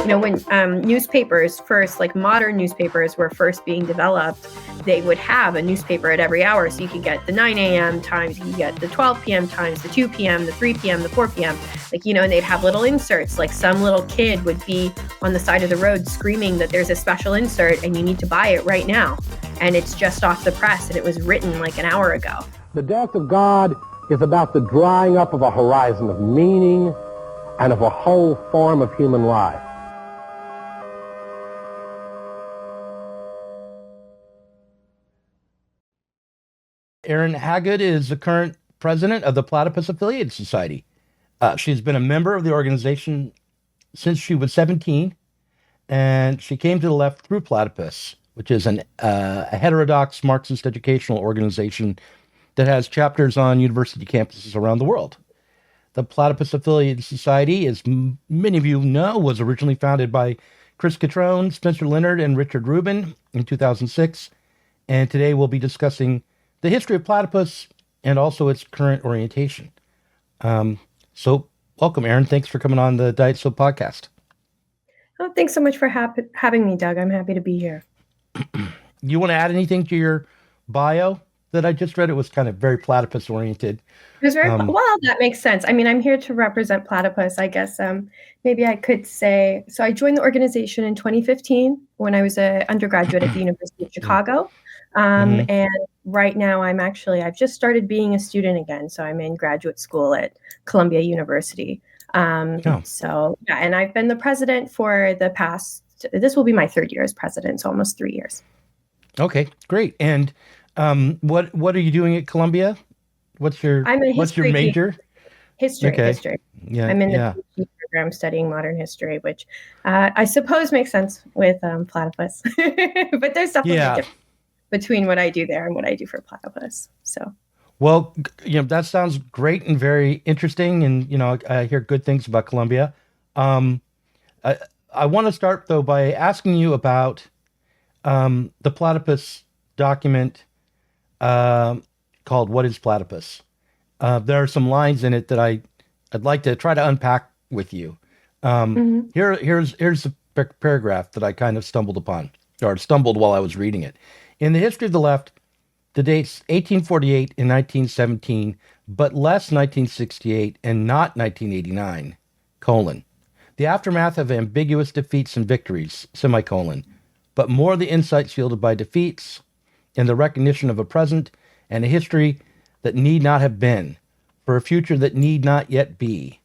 when newspapers first, like modern newspapers were first being developed, they would have a newspaper at every hour. So you could get the 9 a.m. times, you could get the 12 p.m. times, the 2 p.m., the 3 p.m., the 4 p.m. And they'd have little inserts, like some little kid would be on the side of the road screaming that there's a special insert and you need to buy it right now. And it's just off the press and it was written like an hour ago. The death of God is about the drying up of a horizon of meaning and of a whole form of human life. Erin Hagood is the current president of the Platypus Affiliated Society. She's been a member of the organization since she was 17, and she came to the left through Platypus, which is a heterodox Marxist educational organization that has chapters on university campuses around the world. The Platypus Affiliated Society, as many of you know, was originally founded by Chris Catrone, Spencer Leonard, and Richard Rubin in 2006, and today we'll be discussing the history of Platypus and also its current orientation. So welcome, Erin. Thanks for coming on the Diet Soap podcast. Oh, thanks so much for having me, Doug. I'm happy to be here. You want to add anything to your bio that I just read? It was kind of very platypus oriented. It was very well. That makes sense. I mean, I'm here to represent Platypus. I guess maybe I could say. So I joined the organization in 2015 when I was an undergraduate at the University of Chicago, and right now I've just started being a student again. So I'm in graduate school at Columbia University. So yeah, and I've been the president for the past. This will be my third year as president, so almost 3 years. Okay, great. And what are you doing at Columbia? What's your major? History. Okay. History. Yeah, I'm in the PhD program studying modern history, which I suppose makes sense with Platypus. But there's definitely a difference between what I do there and what I do for Platypus. So. Well, that sounds great and very interesting, and I hear good things about Columbia. I want to start though by asking you about the Platypus document called "What is Platypus?" There are some lines in it that I'd like to try to unpack with you. Here's a paragraph that I kind of stumbled while I was reading it. In the history of the left, the dates 1848 and 1917, but less 1968 and not 1989, : the aftermath of ambiguous defeats and victories, : but more the insights yielded by defeats and the recognition of a present and a history that need not have been, for a future that need not yet be.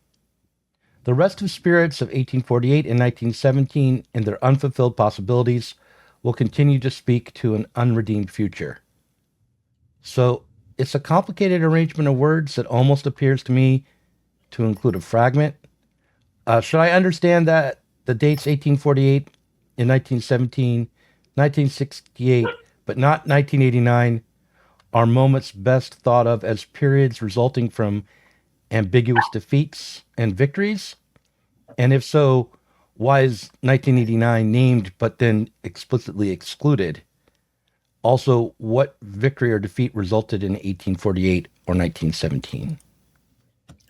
The restive spirits of 1848 and 1917 and their unfulfilled possibilities will continue to speak to an unredeemed future. So it's a complicated arrangement of words that almost appears to me to include a fragment. Should I understand that the dates 1848 and 1917, 1968, but not 1989, are moments best thought of as periods resulting from ambiguous defeats and victories? And if so, why is 1989 named but then explicitly excluded? Also, what victory or defeat resulted in 1848 or 1917?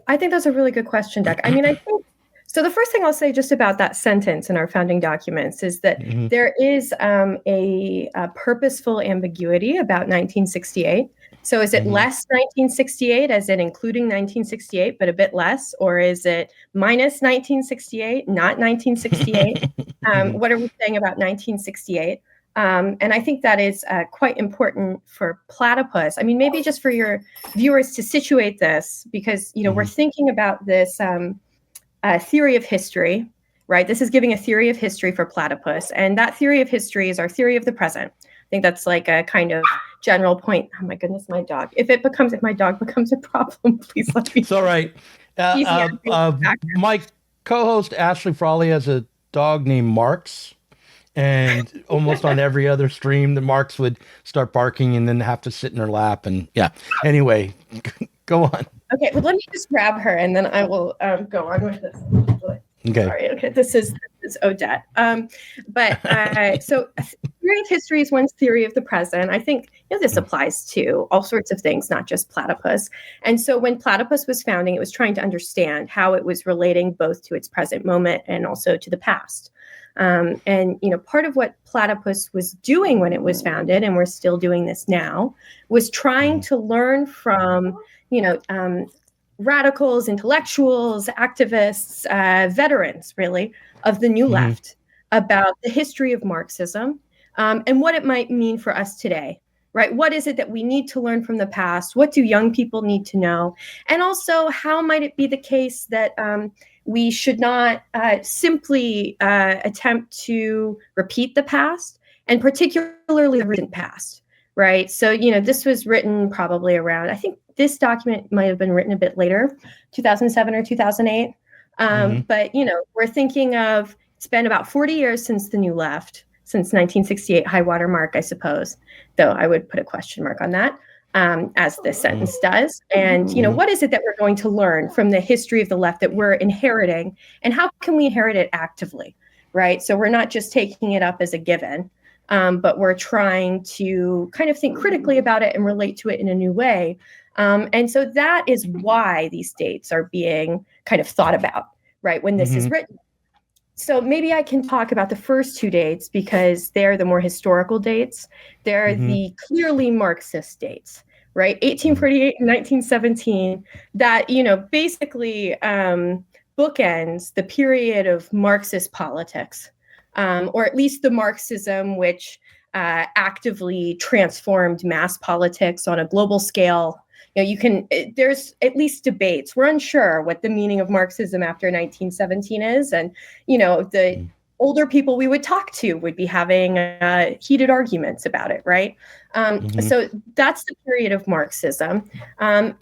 I think that's a really good question, Doug. I mean, I think so. The first thing I'll say just about that sentence in our founding documents is that there is a purposeful ambiguity about 1968. So is it less 1968, as in including 1968, but a bit less? Or is it minus 1968, not 1968? What are we saying about 1968? And I think that is quite important for Platypus. I mean, maybe just for your viewers to situate this, because, we're thinking about this theory of history, right? This is giving a theory of history for Platypus. And that theory of history is our theory of the present. I think that's like a kind of general point. Oh my goodness, my dog. If my dog becomes a problem, please let me. It's all right. My co-host Ashley Frawley has a dog named Marx. And almost on every other stream, the Marx would start barking and then have to sit in her lap. And anyway, go on. Okay, well, let me just grab her and then I will go on with this. Okay. Sorry. Okay, this is Odette. So theory of history is one's theory of the present. I think this applies to all sorts of things, not just Platypus. And so when Platypus was founding, it was trying to understand how it was relating both to its present moment and also to the past. And, part of what Platypus was doing when it was founded, and we're still doing this now, was trying to learn from, radicals, intellectuals, activists, veterans, really, of the New Left about the history of Marxism and what it might mean for us today. Right? What is it that we need to learn from the past? What do young people need to know? And also, how might it be the case that we should not simply attempt to repeat the past, and particularly the recent past, right? So, this was written probably around, I think this document might have been written a bit later, 2007 or 2008. But, we're thinking of, it's been about 40 years since the New Left, since 1968 high water mark, I suppose, though I would put a question mark on that, as this sentence does. And, what is it that we're going to learn from the history of the left that we're inheriting, and how can we inherit it actively, right? So we're not just taking it up as a given, but we're trying to kind of think critically about it and relate to it in a new way. And so that is why these dates are being kind of thought about, right, when this is written. So maybe I can talk about the first two dates because they're the more historical dates. They're the clearly Marxist dates, right? 1848 and 1917, that, basically bookends the period of Marxist politics, or at least the Marxism which actively transformed mass politics on a global scale. There's at least debates. We're unsure what the meaning of Marxism after 1917 is. And, the older people we would talk to would be having heated arguments about it, right? So that's the period of Marxism. And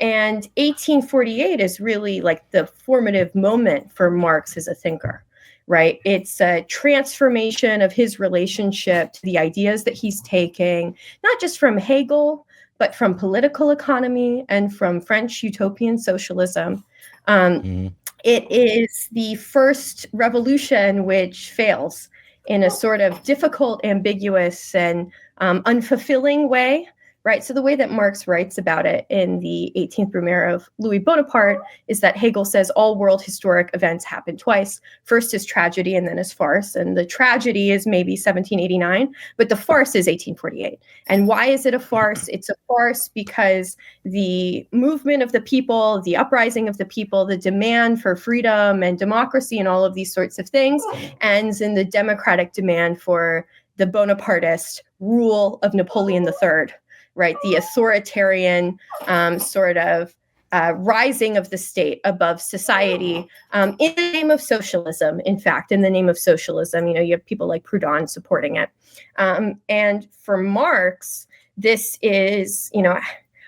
1848 is really like the formative moment for Marx as a thinker, right? It's a transformation of his relationship to the ideas that he's taking, not just from Hegel, but from political economy and from French utopian socialism. It is the first revolution which fails in a sort of difficult, ambiguous, and unfulfilling way, right? So the way that Marx writes about it in the 18th Brumaire of Louis Bonaparte is that Hegel says all world historic events happen twice. First is tragedy and then is farce. And the tragedy is maybe 1789, but the farce is 1848. And why is it a farce? It's a farce because the movement of the people, the uprising of the people, the demand for freedom and democracy and all of these sorts of things ends in the democratic demand for the Bonapartist rule of Napoleon III. Right, the authoritarian sort of rising of the state above society in the name of socialism. In fact, in the name of socialism, you have people like Proudhon supporting it. And for Marx, this is,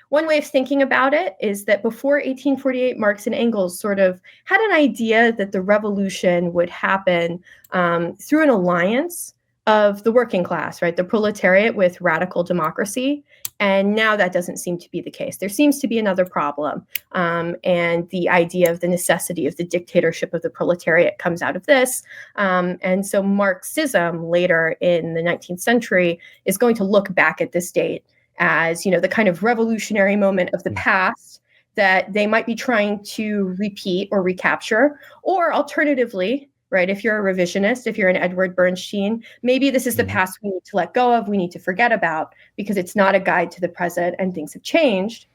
one way of thinking about it is that before 1848, Marx and Engels sort of had an idea that the revolution would happen through an alliance of the working class, right, the proletariat with radical democracy. And now that doesn't seem to be the case. There seems to be another problem. And the idea of the necessity of the dictatorship of the proletariat comes out of this. And so Marxism later in the 19th century is going to look back at this date as, the kind of revolutionary moment of the past that they might be trying to repeat or recapture, or alternatively, right? If you're a revisionist, if you're an Edward Bernstein, maybe this is the past we need to let go of, we need to forget about, because it's not a guide to the present and things have changed.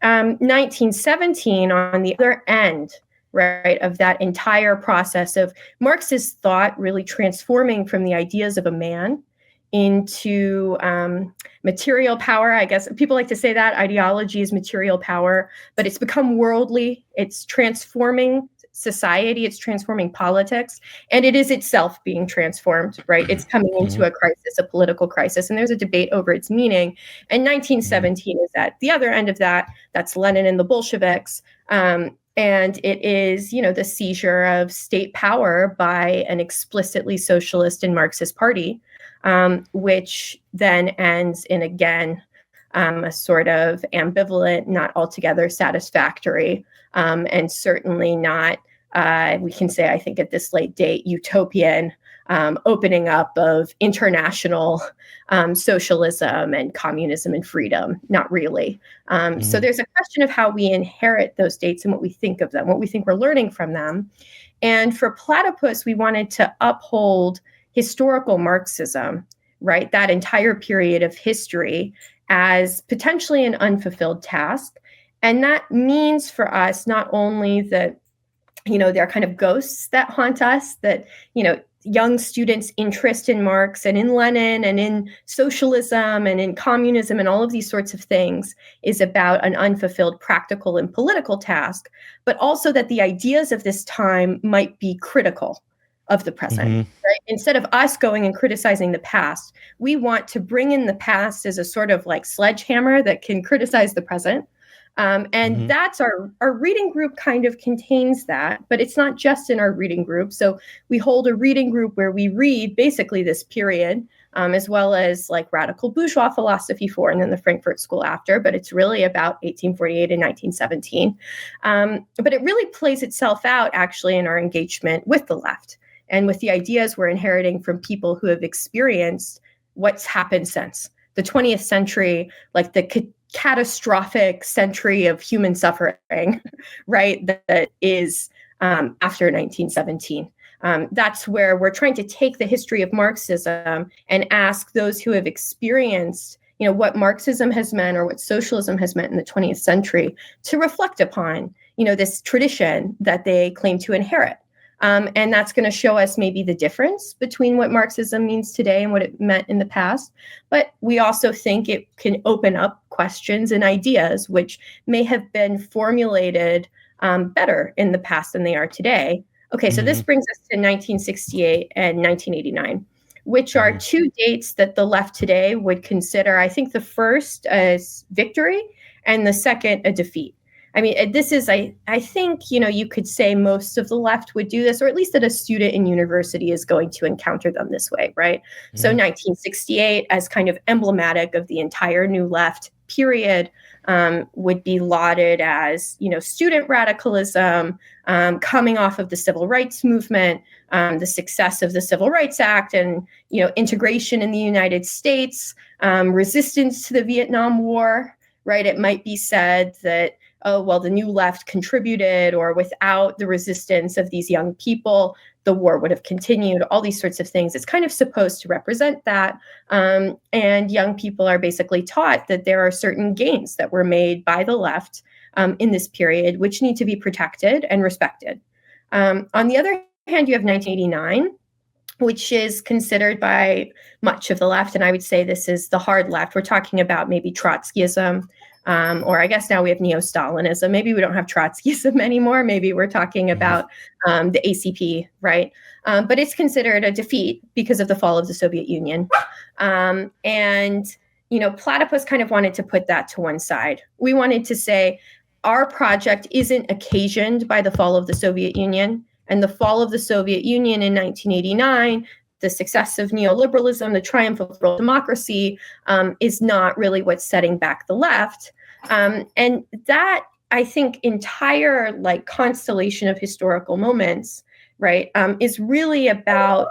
1917, on the other end, right, of that entire process of Marxist thought really transforming from the ideas of a man into material power. I guess people like to say that ideology is material power, but it's become worldly. It's transforming society, it's transforming politics, and it is itself being transformed, right? It's coming into a crisis, a political crisis, and there's a debate over its meaning. And 1917 is at the other end of that. That's Lenin and the Bolsheviks. And it is, the seizure of state power by an explicitly socialist and Marxist party, which then ends in, again, a sort of ambivalent, not altogether satisfactory, and certainly not, we can say, I think at this late date, utopian opening up of international socialism and communism and freedom. Not really. So there's a question of how we inherit those dates and what we think of them, what we think we're learning from them. And for Platypus, we wanted to uphold historical Marxism, right, that entire period of history, as potentially an unfulfilled task. And that means for us not only that, there are kind of ghosts that haunt us, that, young students' interest in Marx and in Lenin and in socialism and in communism and all of these sorts of things is about an unfulfilled practical and political task, but also that the ideas of this time might be critical of the present. Right? Instead of us going and criticizing the past, we want to bring in the past as a sort of like sledgehammer that can criticize the present. And that's our reading group kind of contains that, but it's not just in our reading group. So we hold a reading group where we read basically this period, as well as like radical bourgeois philosophy for, and then the Frankfurt School after, but it's really about 1848 and 1917. But it really plays itself out actually in our engagement with the left and with the ideas we're inheriting from people who have experienced what's happened since the 20th century, like the catastrophic century of human suffering, right, that is after 1917. That's where we're trying to take the history of Marxism and ask those who have experienced, what Marxism has meant or what socialism has meant in the 20th century to reflect upon, this tradition that they claim to inherit. And that's going to show us maybe the difference between what Marxism means today and what it meant in the past. But we also think it can open up questions and ideas which may have been formulated better in the past than they are today. Okay, so this brings us to 1968 and 1989, which are two dates that the left today would consider, I think the first as victory and the second a defeat. I mean, this is, I think, you could say most of the left would do this, or at least that a student in university is going to encounter them this way, right? So 1968 as kind of emblematic of the entire New Left period would be lauded as, student radicalism, coming off of the civil rights movement, the success of the Civil Rights Act and, integration in the United States, resistance to the Vietnam War, right? It might be said that, oh, well, the New Left contributed, or without the resistance of these young people, the war would have continued, all these sorts of things. It's kind of supposed to represent that. And young people are basically taught that there are certain gains that were made by the left in this period, which need to be protected and respected. On the other hand, you have 1989, which is considered by much of the left, and I would say this is the hard left. We're talking about maybe Trotskyism, or I guess now we have neo-Stalinism. Maybe we don't have Trotskyism anymore. Maybe we're talking about the ACP, right? But it's considered a defeat because of the fall of the Soviet Union. And, Platypus kind of wanted to put that to one side. We wanted to say our project isn't occasioned by the fall of the Soviet Union, and the fall of the Soviet Union in 1989, the success of neoliberalism, the triumph of liberal democracy, is not really what's setting back the left. And that, I think, entire constellation of historical moments, right, is really about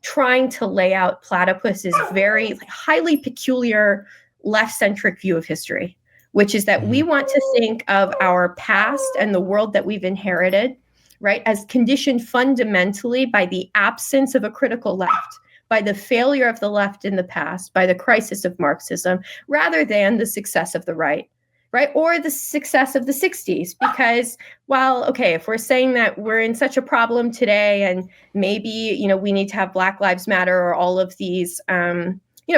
trying to lay out Platypus's very highly peculiar left-centric view of history, which is that we want to think of our past and the world that we've inherited, right, as conditioned fundamentally by the absence of a critical left, by the failure of the left in the past, by the crisis of Marxism, rather than the success of the right, or the success of the 60s. Because, if we're saying that we're in such a problem today and maybe, we need to have Black Lives Matter or all of these,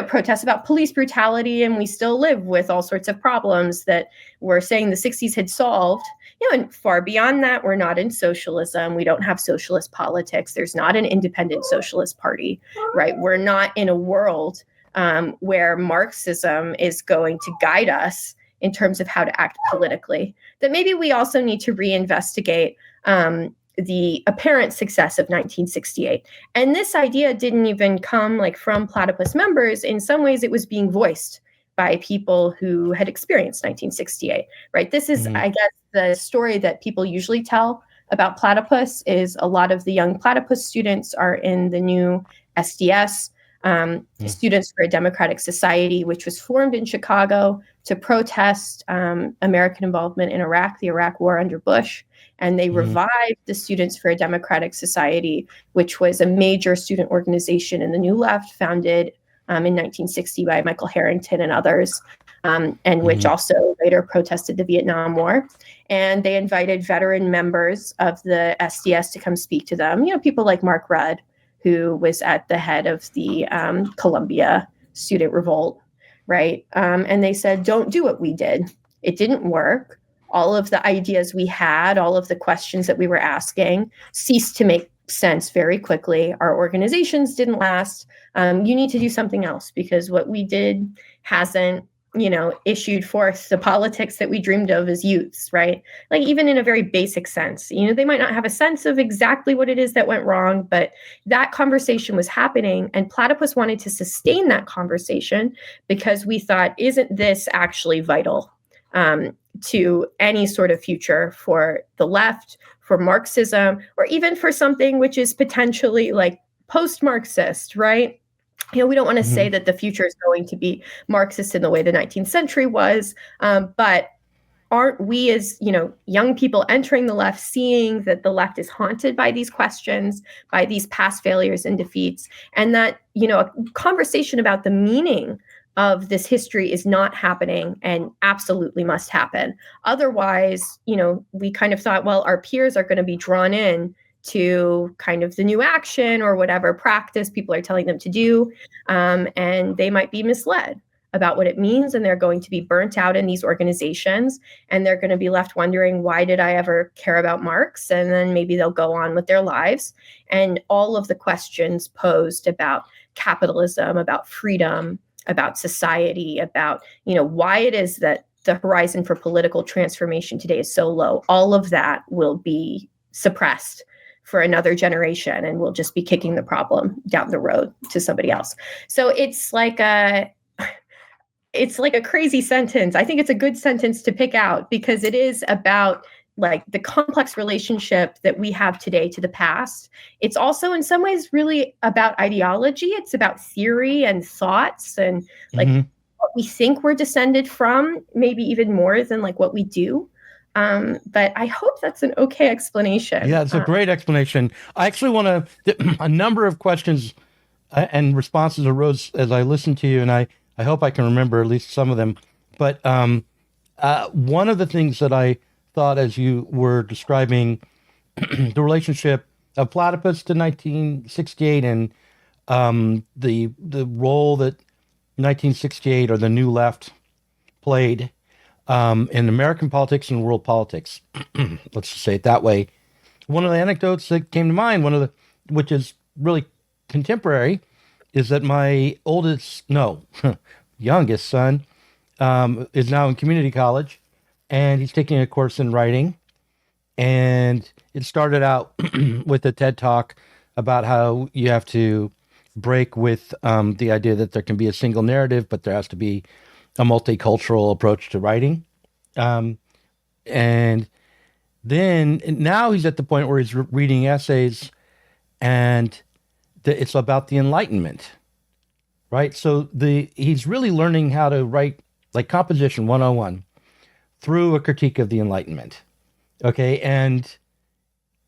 protests about police brutality, and we still live with all sorts of problems that we're saying the 60s had solved. And far beyond that, we're not in socialism. We don't have socialist politics. There's not an independent socialist party, right? We're not in a world where Marxism is going to guide us in terms of how to act politically. That maybe we also need to reinvestigate the apparent success of 1968. And this idea didn't even come from Platypus members. In some ways, it was being voiced by people who had experienced 1968, right? This is, I guess, the story that people usually tell about Platypus is a lot of the young Platypus students are in the new SDS. Students for a Democratic Society, which was formed in Chicago to protest American involvement in Iraq, the Iraq War under Bush. And they revived the Students for a Democratic Society, which was a major student organization in the New Left, founded in 1960 by Michael Harrington and others, and which also later protested the Vietnam War. And they invited veteran members of the SDS to come speak to them. People like Mark Rudd, who was at the head of the Columbia student revolt, right? And they said, don't do what we did. It didn't work. All of the ideas we had, all of the questions that we were asking ceased to make sense very quickly. Our organizations didn't last. You need to do something else, because what we did hasn't, issued forth the politics that we dreamed of as youths, right? Like, even in a very basic sense, they might not have a sense of exactly what it is that went wrong, but that conversation was happening. And Platypus wanted to sustain that conversation because we thought, isn't this actually vital to any sort of future for the left, for Marxism, or even for something which is potentially like post-Marxist, right? We don't want to say that the future is going to be Marxist in the way the 19th century was, but aren't we, as young people entering the left, seeing that the left is haunted by these questions, by these past failures and defeats, and that a conversation about the meaning of this history is not happening and absolutely must happen. Otherwise, we kind of thought, well, our peers are going to be drawn in to kind of the new action or whatever practice people are telling them to do. And they might be misled about what it means. And they're going to be burnt out in these organizations. And they're going to be left wondering, why did I ever care about Marx? And then maybe they'll go on with their lives. And all of the questions posed about capitalism, about freedom, about society, about, why it is that the horizon for political transformation today is so low, all of that will be suppressed for another generation, and we'll just be kicking the problem down the road to somebody else. So it's like a crazy sentence. I think it's a good sentence to pick out, because it is about like the complex relationship that we have today to the past. It's also in some ways really about ideology. It's about theory and thoughts and like what we think we're descended from, maybe even more than like what we do. But I hope that's an okay explanation. Yeah, it's a great explanation. I actually want to, a number of questions and responses arose as I listened to you, and I hope I can remember at least some of them. But one of the things that I thought as you were describing the relationship of Platypus to 1968 and the role that 1968 or the New Left played in American politics and world politics, let's just say it that way. One of the anecdotes that came to mind, which is really contemporary, is that my youngest son is now in community college, and he's taking a course in writing. And it started out with a TED Talk about how you have to break with the idea that there can be a single narrative, but there has to be a multicultural approach to writing. And then now he's at the point where he's reading essays, and it's about the Enlightenment, right? So he's really learning how to write like composition 101 through a critique of the Enlightenment. Okay. And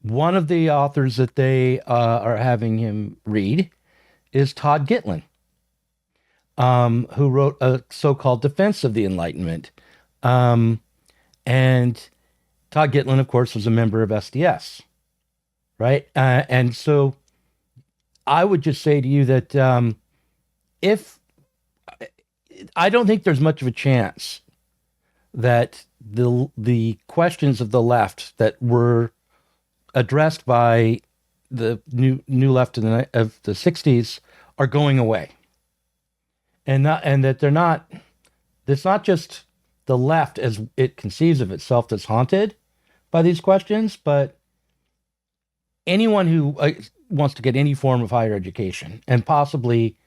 one of the authors that they are having him read is Todd Gitlin, who wrote a so-called defense of the Enlightenment. And Todd Gitlin, of course, was a member of SDS, right? And so I would just say to you that if I don't think there's much of a chance that the questions of the left that were addressed by the new left of the 60s are going away. And that they're not, it's not just the left as it conceives of itself that's haunted by these questions, but anyone who wants to get any form of higher education, and possibly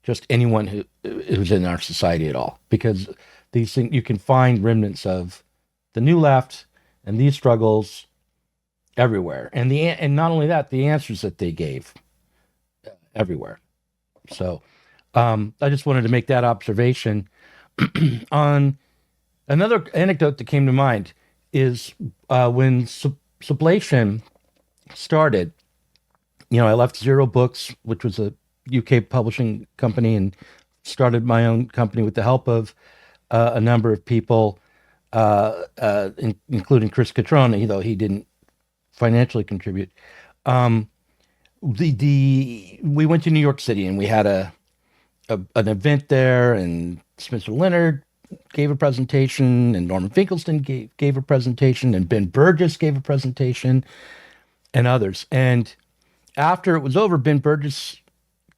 just anyone who's in our society at all, because these things, you can find remnants of the new left and these struggles everywhere. And not only that, the answers that they gave everywhere. So I just wanted to make that observation. On another anecdote that came to mind is when Sublation started, I left Zero Books, which was a UK publishing company, and started my own company with the help of a number of people, including Chris Catrone, though he didn't financially contribute. We went to New York City and we had an event there, and Spencer Leonard gave a presentation, and Norman Finkelstein gave a presentation, and Ben Burgess gave a presentation, and others. And after it was over, Ben Burgess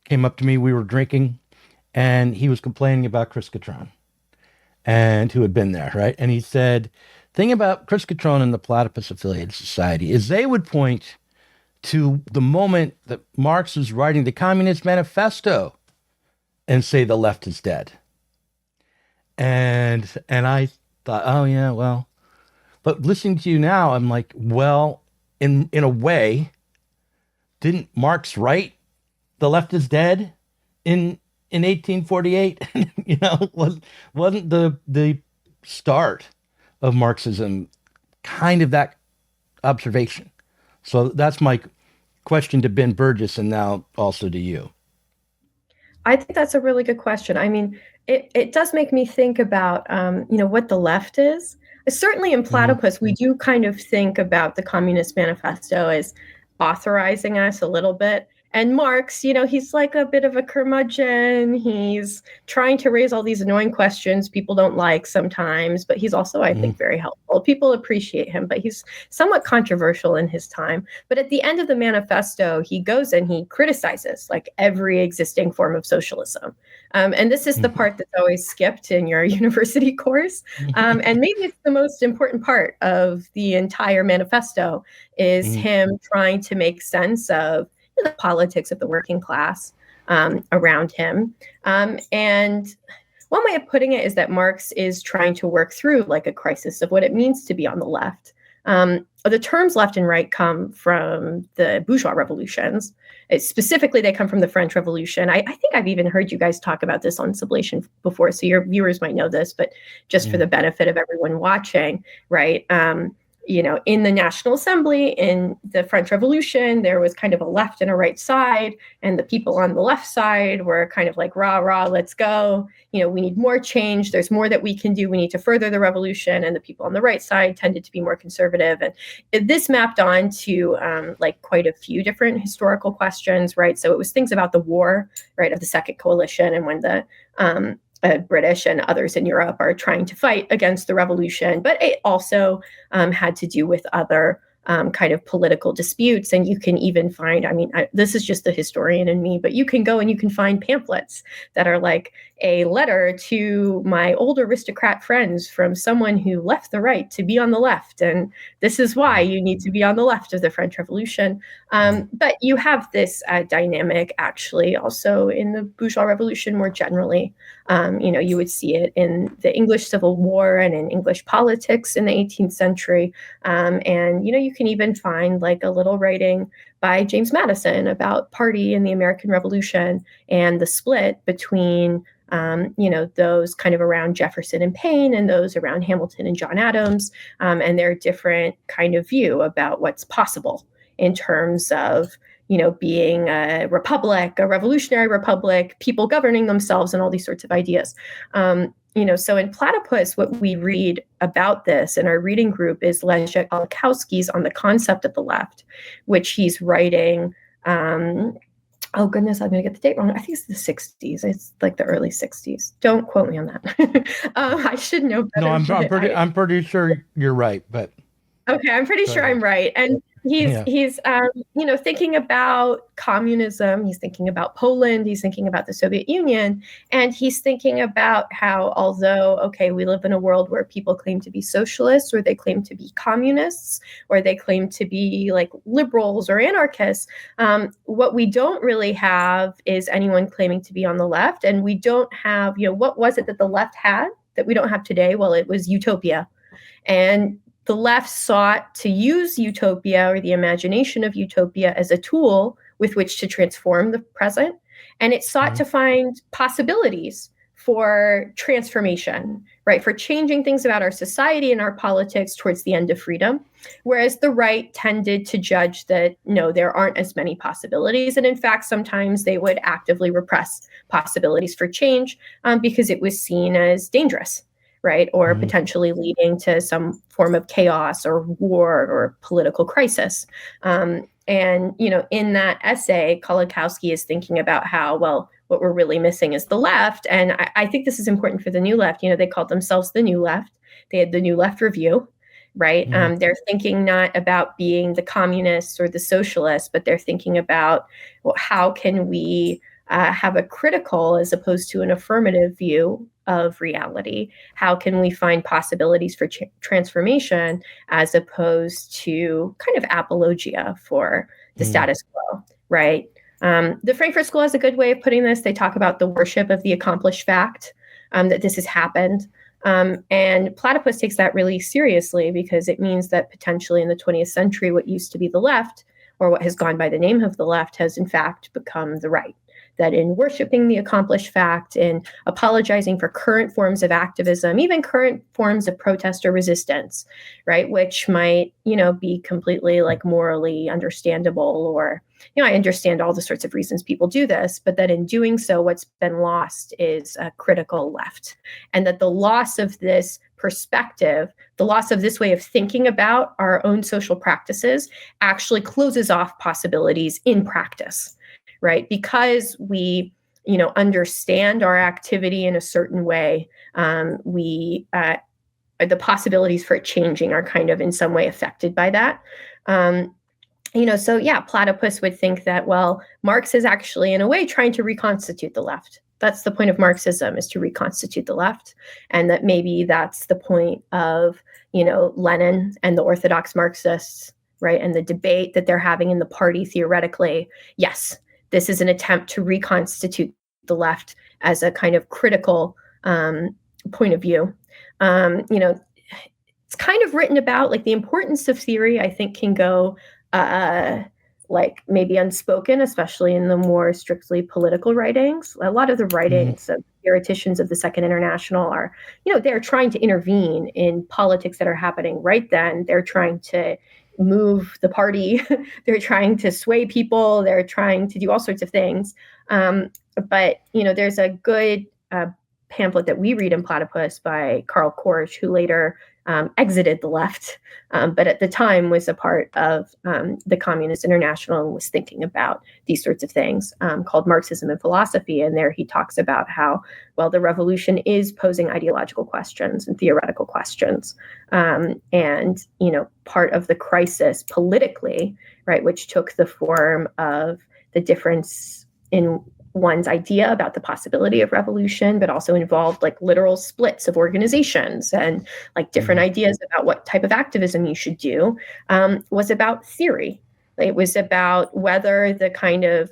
came up to me. We were drinking, and he was complaining about Chris Catrone, and who had been there, right? And he said, thing about Chris Catrone and the Platypus Affiliated Society is they would point to the moment that Marx was writing the Communist Manifesto and say the left is dead. And I thought, oh yeah, well, but listening to you now, I'm like, well, in a way, didn't Marx write the left is dead in 1848? Wasn't the start of Marxism kind of that observation? So that's my question to Ben Burgess, and now also to you. I think that's a really good question. I mean, it does make me think about, what the left is. Certainly in Platypus, we do kind of think about the Communist Manifesto as authorizing us a little bit. And Marx, he's like a bit of a curmudgeon. He's trying to raise all these annoying questions people don't like sometimes, but he's also, I think, very helpful. People appreciate him, but he's somewhat controversial in his time. But at the end of the manifesto, he goes and he criticizes like every existing form of socialism. And this is the part that's always skipped in your university course. And maybe it's the most important part of the entire manifesto is him trying to make sense of the politics of the working class around him. And one way of putting it is that Marx is trying to work through like a crisis of what it means to be on the left. The terms left and right come from the bourgeois revolutions. Specifically, they come from the French Revolution. I think I've even heard you guys talk about this on Sublation before, so your viewers might know this, but just for the benefit of everyone watching, right? In the National Assembly, in the French Revolution, there was kind of a left and a right side, and the people on the left side were kind of like, rah, rah, let's go. We need more change. There's more that we can do. We need to further the revolution. And the people on the right side tended to be more conservative. And this mapped on to like quite a few different historical questions, right? So it was things about the war, right, of the Second Coalition, and when the British and others in Europe are trying to fight against the revolution, but it also had to do with other kind of political disputes. And you can even find, this is just the historian in me, but you can go and you can find pamphlets that are like a letter to my old aristocrat friends from someone who left the right to be on the left. And this is why you need to be on the left of the French Revolution. But you have this dynamic actually also in the bourgeois revolution more generally. You would see it in the English Civil War and in English politics in the 18th century. And you can even find like a little writing by James Madison about party in the American Revolution and the split between those kind of around Jefferson and Paine and those around Hamilton and John Adams, and their different kind of view about what's possible in terms of, being a republic, a revolutionary republic, people governing themselves, and all these sorts of ideas. So in Platypus, what we read about this in our reading group is Leszek Kolakowski's On the Concept of the Left, which he's writing. Oh goodness, I'm going to get the date wrong. I think it's the 60s. It's like the early 60s. Don't quote me on that. I should know better. No, I'm pretty sure you're right, but okay, I'm pretty sure I'm right. And he's thinking about communism. He's thinking about Poland. He's thinking about the Soviet Union, and he's thinking about how, although we live in a world where people claim to be socialists, or they claim to be communists, or they claim to be like liberals or anarchists, what we don't really have is anyone claiming to be on the left, and we don't have, what was it that the left had that we don't have today? Well, it was utopia, and the left sought to use utopia or the imagination of utopia as a tool with which to transform the present. And it sought to find possibilities for transformation, right? For changing things about our society and our politics towards the end of freedom. Whereas the right tended to judge that, no, there aren't as many possibilities. And in fact, sometimes they would actively repress possibilities for change because it was seen as dangerous, right? Or potentially leading to some form of chaos or war or political crisis. And, in that essay, Kolakowski is thinking about how, well, what we're really missing is the left. And I think this is important for the New Left. They called themselves the New Left. They had the New Left Review, right? They're thinking not about being the communists or the socialists, but they're thinking about, well, how can we have a critical as opposed to an affirmative view of reality? How can we find possibilities for transformation as opposed to kind of apologia for the status quo, right? The Frankfurt School has a good way of putting this. They talk about the worship of the accomplished fact, that this has happened. And Platypus takes that really seriously because it means that potentially in the 20th century, what used to be the left, or what has gone by the name of the left, has in fact become the right. That in worshiping the accomplished fact, in apologizing for current forms of activism, even current forms of protest or resistance, right, which might, be completely like morally understandable, or, I understand all the sorts of reasons people do this, but that in doing so, what's been lost is a critical left. And that the loss of this perspective, the loss of this way of thinking about our own social practices actually closes off possibilities in practice. Right? Because we, understand our activity in a certain way, the possibilities for it changing are kind of in some way affected by that. So yeah, Platypus would think that, well, Marx is actually in a way trying to reconstitute the left. That's the point of Marxism, is to reconstitute the left. And that maybe that's the point of, Lenin and the Orthodox Marxists, right? And the debate that they're having in the party theoretically. Yes, this is an attempt to reconstitute the left as a kind of critical point of view. It's kind of written about, like, the importance of theory, I think, can go like maybe unspoken, especially in the more strictly political writings. A lot of the writings of theoreticians of the Second International are, they're trying to intervene in politics that are happening right then. They're trying to move the party. They're trying to sway people. They're trying to do all sorts of things. But, there's a good pamphlet that we read in Platypus by Karl Korsch, who later exited the left, but at the time was a part of the Communist International and was thinking about these sorts of things, called Marxism and Philosophy. And there he talks about how, well, the revolution is posing ideological questions and theoretical questions. And, part of the crisis politically, right, which took the form of the difference in one's idea about the possibility of revolution, but also involved like literal splits of organizations and like different ideas about what type of activism you should do, was about theory. It was about whether the kind of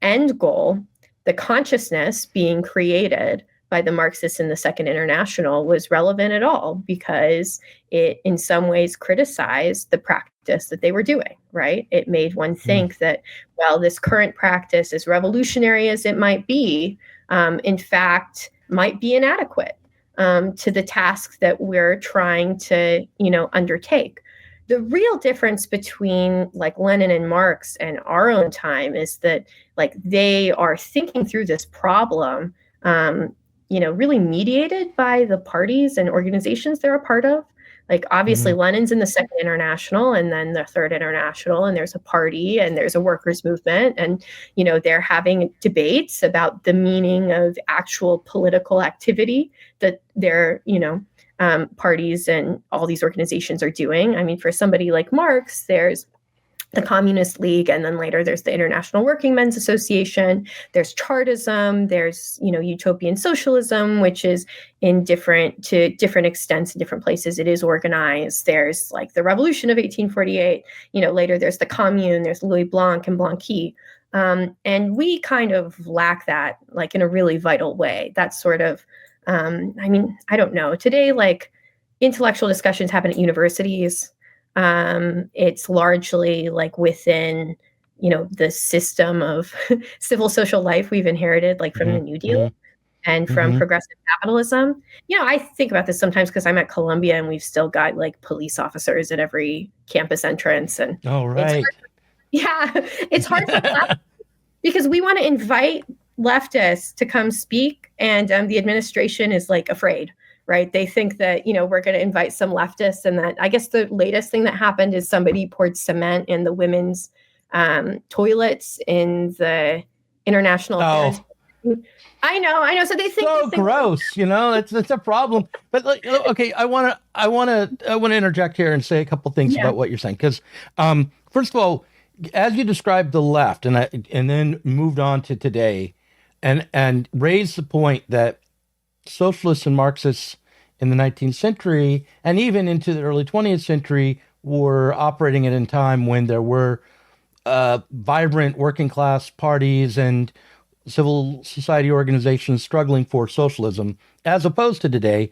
end goal, the consciousness being created by the Marxists in the Second International, was relevant at all, because it in some ways criticized the practice that they were doing, right? It made one think that, well, this current practice, as revolutionary as it might be, in fact, might be inadequate to the task that we're trying to, undertake. The real difference between like Lenin and Marx and our own time is that like they are thinking through this problem, really mediated by the parties and organizations they're a part of. Like obviously Lenin's in the Second International and then the Third International, and there's a party and there's a workers' movement, and they're having debates about the meaning of actual political activity that their parties and all these organizations are doing. I mean, for somebody like Marx, there's the Communist League, and then later there's the International Working Men's Association, there's Chartism, there's, utopian socialism, which is to different extents in different places it is organized. There's like the Revolution of 1848, later there's the Commune, there's Louis Blanc and Blanqui. And we kind of lack that, like in a really vital way. That's sort of, I don't know. Today, like intellectual discussions happen at universities. It's largely like within, the system of civil social life we've inherited, like from the New Deal and from progressive capitalism. I think about this sometimes because I'm at Columbia and we've still got like police officers at every campus entrance. And it's hard for left because we want to invite leftists to come speak, and the administration is like afraid, right? They think that, we're going to invite some leftists, and that, I guess the latest thing that happened is somebody poured cement in the women's toilets in the International Affairs. I know. So they think so gross. It's a problem. But okay, I want to interject here and say a couple things about what you're saying, because first of all, as you described the left, and then moved on to today, and raised the point that socialists and Marxists in the 19th century and even into the early 20th century were operating at a time when there were vibrant working class parties and civil society organizations struggling for socialism, as opposed to today.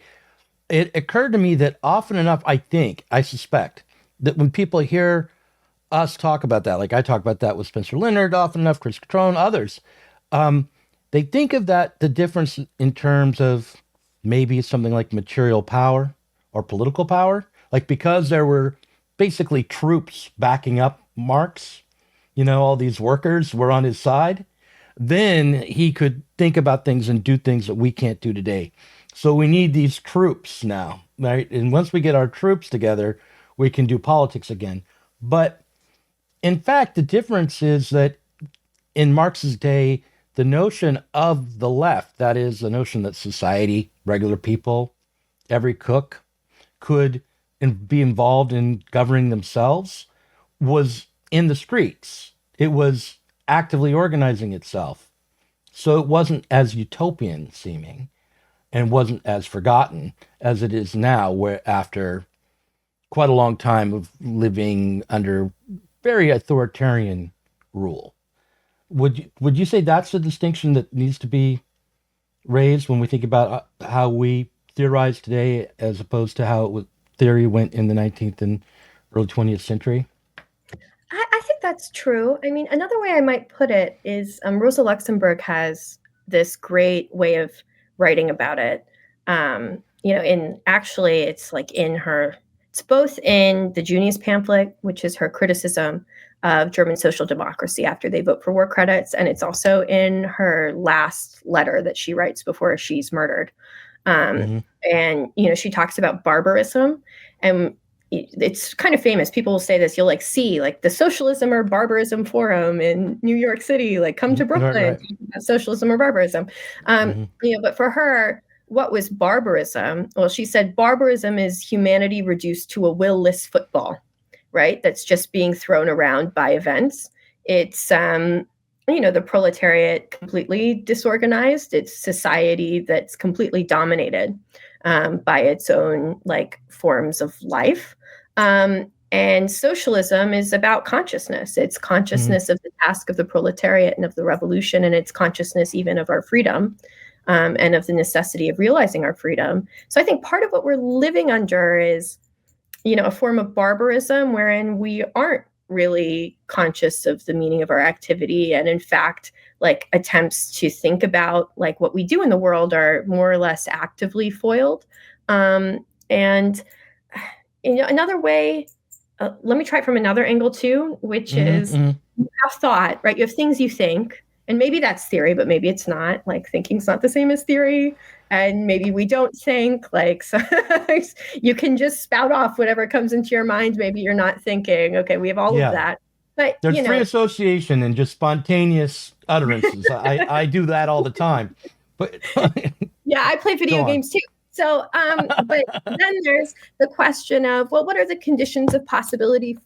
It occurred to me that often enough, I suspect that when people hear us talk about that, like I talk about that with Spencer Leonard often enough, Chris Catrone, others, they think of that, the difference in terms of maybe something like material power or political power, like because there were basically troops backing up Marx, all these workers were on his side, then he could think about things and do things that we can't do today. So we need these troops now, right? And once we get our troops together, we can do politics again. But in fact, the difference is that in Marx's day, the notion of the left, that is the notion that society, regular people, every cook could be involved in governing themselves, was in the streets. It was actively organizing itself. So it wasn't as utopian seeming and wasn't as forgotten as it is now, where after quite a long time of living under very authoritarian rule. Would you say that's the distinction that needs to be raised when we think about how we theorize today, as opposed to how theory went in the 19th and early 20th century? I think that's true. I mean, another way I might put it is Rosa Luxemburg has this great way of writing about it. It's both in the Junius pamphlet, which is her criticism of German social democracy after they vote for war credits, and it's also in her last letter that she writes before she's murdered. And she talks about barbarism, and it's kind of famous. People will say this. You'll see the Socialism or Barbarism Forum in New York City. Come to Brooklyn, right. Socialism or barbarism. But for her, what was barbarism? Well, she said barbarism is humanity reduced to a will-less football, right? That's just being thrown around by events. It's the proletariat completely disorganized. It's society that's completely dominated by its own forms of life. And socialism is about consciousness. It's consciousness of the task of the proletariat and of the revolution, and it's consciousness even of our freedom, and of the necessity of realizing our freedom. So I think part of what we're living under is, a form of barbarism wherein we aren't really conscious of the meaning of our activity, and in fact, attempts to think about what we do in the world are more or less actively foiled. Another way, let me try it from another angle too, which is you have thought, right? You have things you think, and maybe that's theory, but maybe it's not. Thinking's not the same as theory, and maybe we don't think. So you can just spout off whatever comes into your mind. Maybe you're not thinking. Okay, we have all of that. But there's free association and just spontaneous utterances. I do that all the time. But yeah, I play video games too. So, but then there's the question of, well, what are the conditions of possibility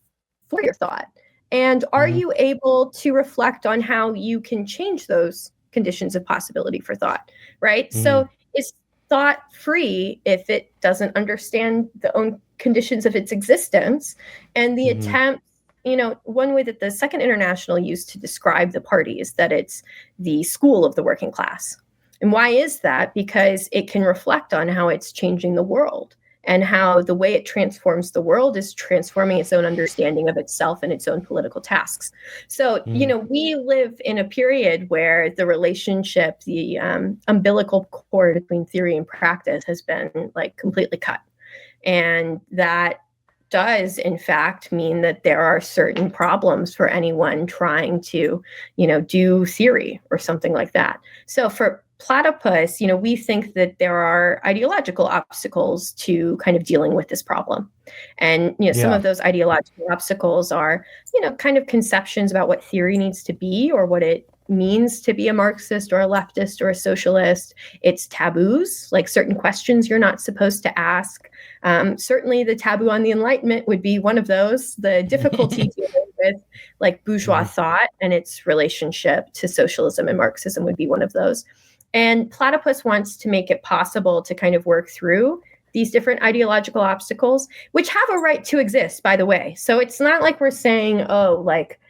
for your thought? And are you able to reflect on how you can change those conditions of possibility for thought, right? So is thought free if it doesn't understand the own conditions of its existence? And the attempt, one way that the Second International used to describe the party is that it's the school of the working class. And why is that? Because it can reflect on how it's changing the world. and how the way it transforms the world is transforming its own understanding of itself and its own political tasks. So, we live in a period where the relationship, the umbilical cord between theory and practice has been like completely cut. And that does in fact mean that there are certain problems for anyone trying to, do theory or something like that. So for Platypus, we think that there are ideological obstacles to kind of dealing with this problem. And, some of those ideological obstacles are, kind of conceptions about what theory needs to be or what it means to be a Marxist or a leftist or a socialist. It's taboos, like certain questions you're not supposed to ask. Certainly the taboo on the Enlightenment would be one of those. The difficulty dealing with like bourgeois thought and its relationship to socialism and Marxism would be one of those. And Platypus wants to make it possible to kind of work through these different ideological obstacles, which have a right to exist, by the way. So it's not like we're saying, oh, like,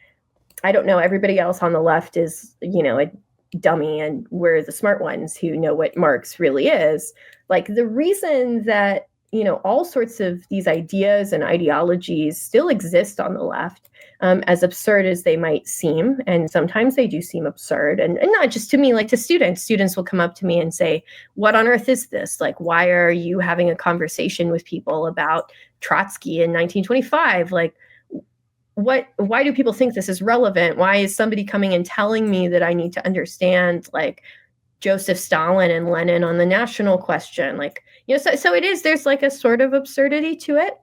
I don't know, everybody else on the left is, a dummy and we're the smart ones who know what Marx really is. Like the reason that, all sorts of these ideas and ideologies still exist on the left, as absurd as they might seem, and sometimes they do seem absurd, and not just to me, like to students. Students will come up to me and say, what on earth is this? Like, why are you having a conversation with people about Trotsky in 1925? Like, why do people think this is relevant? Why is somebody coming and telling me that I need to understand like Joseph Stalin and Lenin on the national question? Like, so it is, there's like a sort of absurdity to it,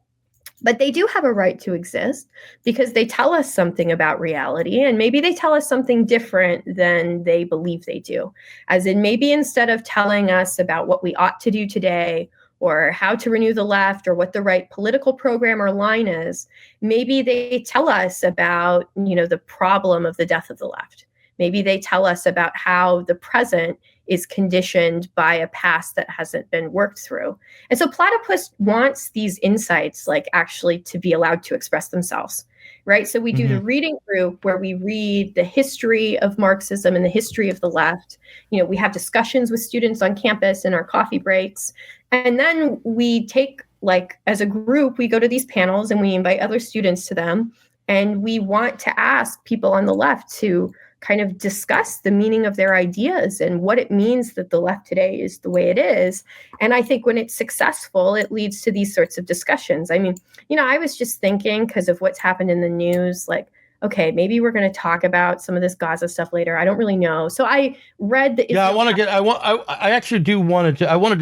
but they do have a right to exist because they tell us something about reality, and maybe they tell us something different than they believe they do. As in, maybe instead of telling us about what we ought to do today or how to renew the left or what the right political program or line is, maybe they tell us about, the problem of the death of the left. Maybe they tell us about how the present is conditioned by a past that hasn't been worked through. And so Platypus wants these insights like actually to be allowed to express themselves, right? So we do the reading group where we read the history of Marxism and the history of the left. We have discussions with students on campus in our coffee breaks. And then we take, like, as a group, we go to these panels and we invite other students to them. And we want to ask people on the left to kind of discuss the meaning of their ideas and what it means that the left today is the way it is. And I think when it's successful, it leads to these sorts of discussions. I mean, I was just thinking, because of what's happened in the news, like, okay, maybe we're going to talk about some of this Gaza stuff later. I don't really know. So I read the I wanted to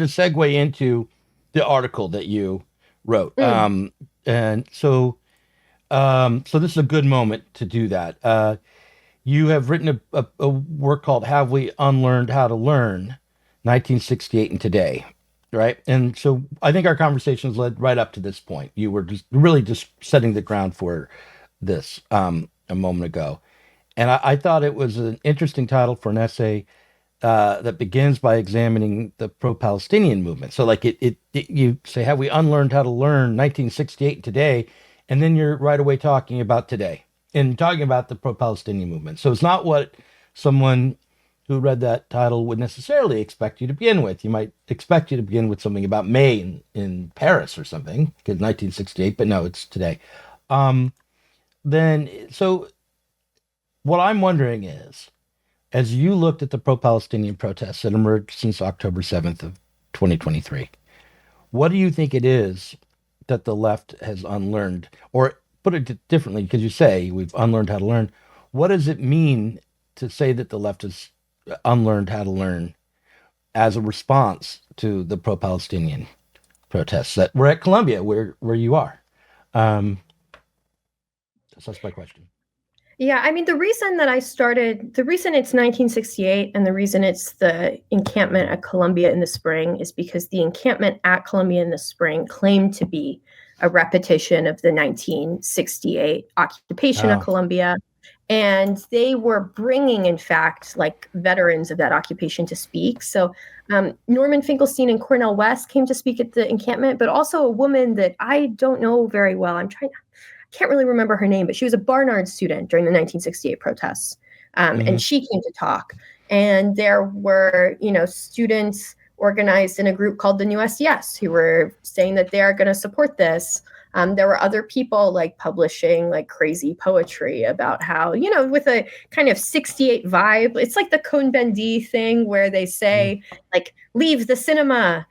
segue into the article that you wrote. And so this is a good moment to do that. You have written a work called Have We Unlearned How to Learn, 1968 and Today, right? And so I think our conversations led right up to this point. You were just setting the ground for this a moment ago. And I thought it was an interesting title for an essay that begins by examining the pro-Palestinian movement. So like you say, have we unlearned how to learn 1968 and today? And then you're right away talking about today and talking about the pro-Palestinian movement. So it's not what someone who read that title would necessarily expect you to begin with. You might expect you to begin with something about May in Paris or something, because 1968, but no, it's today. So what I'm wondering is, as you looked at the pro-Palestinian protests that emerged since October 7th of 2023, what do you think it is that the left has unlearned? Or put it differently, because you say we've unlearned how to learn. What does it mean to say that the left has unlearned how to learn as a response to the pro-Palestinian protests that were at Columbia, where you are? So that's my question. Yeah, I mean, the reason it's 1968 and the reason it's the encampment at Columbia in the spring is because the encampment at Columbia in the spring claimed to be a repetition of the 1968 occupation of Columbia. And they were bringing, in fact, like veterans of that occupation to speak. So Norman Finkelstein and Cornel West came to speak at the encampment, but also a woman that I don't know very well. I can't really remember her name, but she was a Barnard student during the 1968 protests. And she came to talk. And there were, students organized in a group called the New SDS, who were saying that they are going to support this. There were other people like publishing like crazy poetry about how, with a kind of 68 vibe. It's like the Cohn-Bendit thing where they say, like, leave the cinema,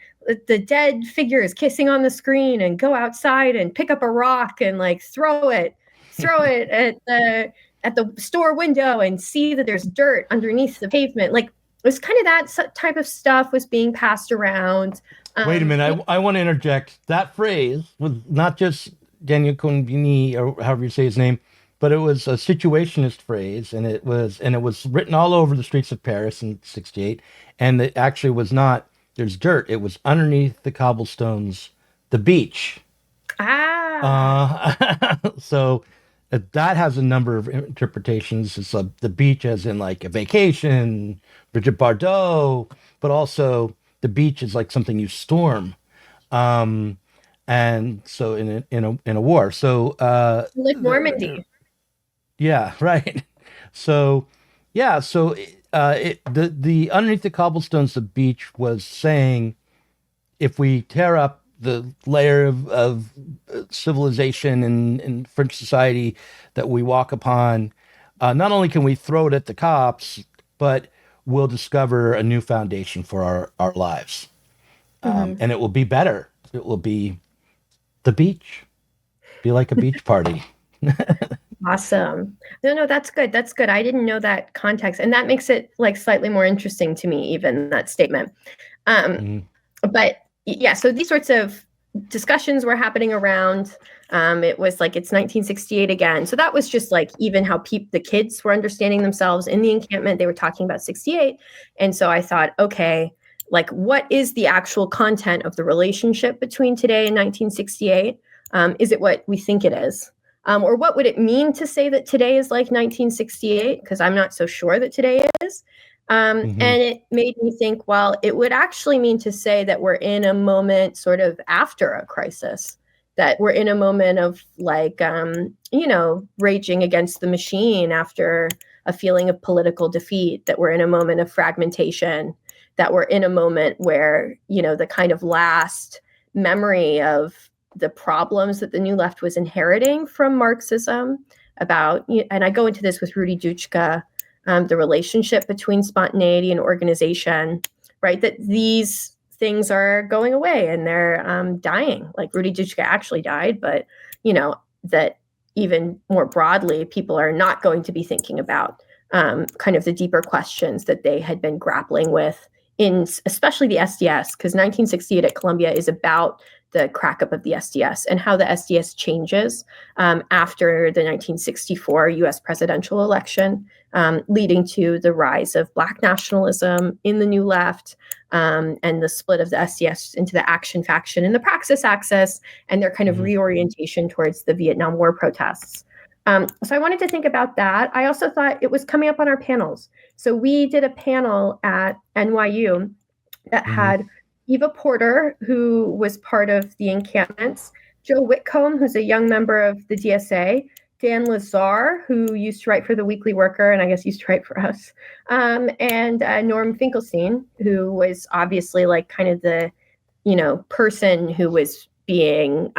the dead figures kissing on the screen, and go outside and pick up a rock and like throw it at the store window and see that there's dirt underneath the pavement. Like, it was kind of that type of stuff was being passed around. Wait a minute. I want to interject. That phrase was not just Daniel Cohn-Bendit, or however you say his name, but it was a situationist phrase, and it was written all over the streets of Paris in '68. And it actually was not, there's dirt. It was underneath the cobblestones, the beach. So that has a number of interpretations. It's the beach as in like a vacation, Brigitte Bardot, but also the beach is like something you storm, and so in a war. So like Normandy. Yeah, right. So yeah, so the underneath the cobblestones, the beach was saying, if we tear up the layer of civilization in French society that we walk upon, not only can we throw it at the cops, but we'll discover a new foundation for our lives. And it will be better. It will be the beach. Be like a beach party. Awesome. No, that's good. That's good. I didn't know that context. And that makes it like slightly more interesting to me, even that statement. But yeah, so these sorts of discussions were happening around. It was like, it's 1968 again. So that was just like even how the kids were understanding themselves in the encampment. They were talking about 68. And so I thought, okay, like, what is the actual content of the relationship between today and 1968? Is it what we think it is? Or what would it mean to say that today is like 1968? Because I'm not so sure that today is. And it made me think, well, it would actually mean to say that we're in a moment sort of after a crisis, that we're in a moment of like, raging against the machine after a feeling of political defeat, that we're in a moment of fragmentation, that we're in a moment where, the kind of last memory of the problems that the New Left was inheriting from Marxism about, and I go into this with Rudy Duchka, the relationship between spontaneity and organization, right? That these things are going away and they're dying. Like Rudy Duchka actually died, but that even more broadly, people are not going to be thinking about kind of the deeper questions that they had been grappling with in especially the SDS, because 1968 at Columbia is about the crack up of the SDS and how the SDS changes after the 1964 US presidential election, leading to the rise of Black nationalism in the New Left, and the split of the SDS into the Action Faction and the Praxis Axis, and their kind of reorientation towards the Vietnam War protests. So I wanted to think about that. I also thought it was coming up on our panels. So we did a panel at NYU that had Eva Porter, who was part of the encampments, Joe Whitcomb, who's a young member of the DSA, Dan Lazar, who used to write for The Weekly Worker and I guess used to write for us, and Norm Finkelstein, who was obviously like kind of the, person who was being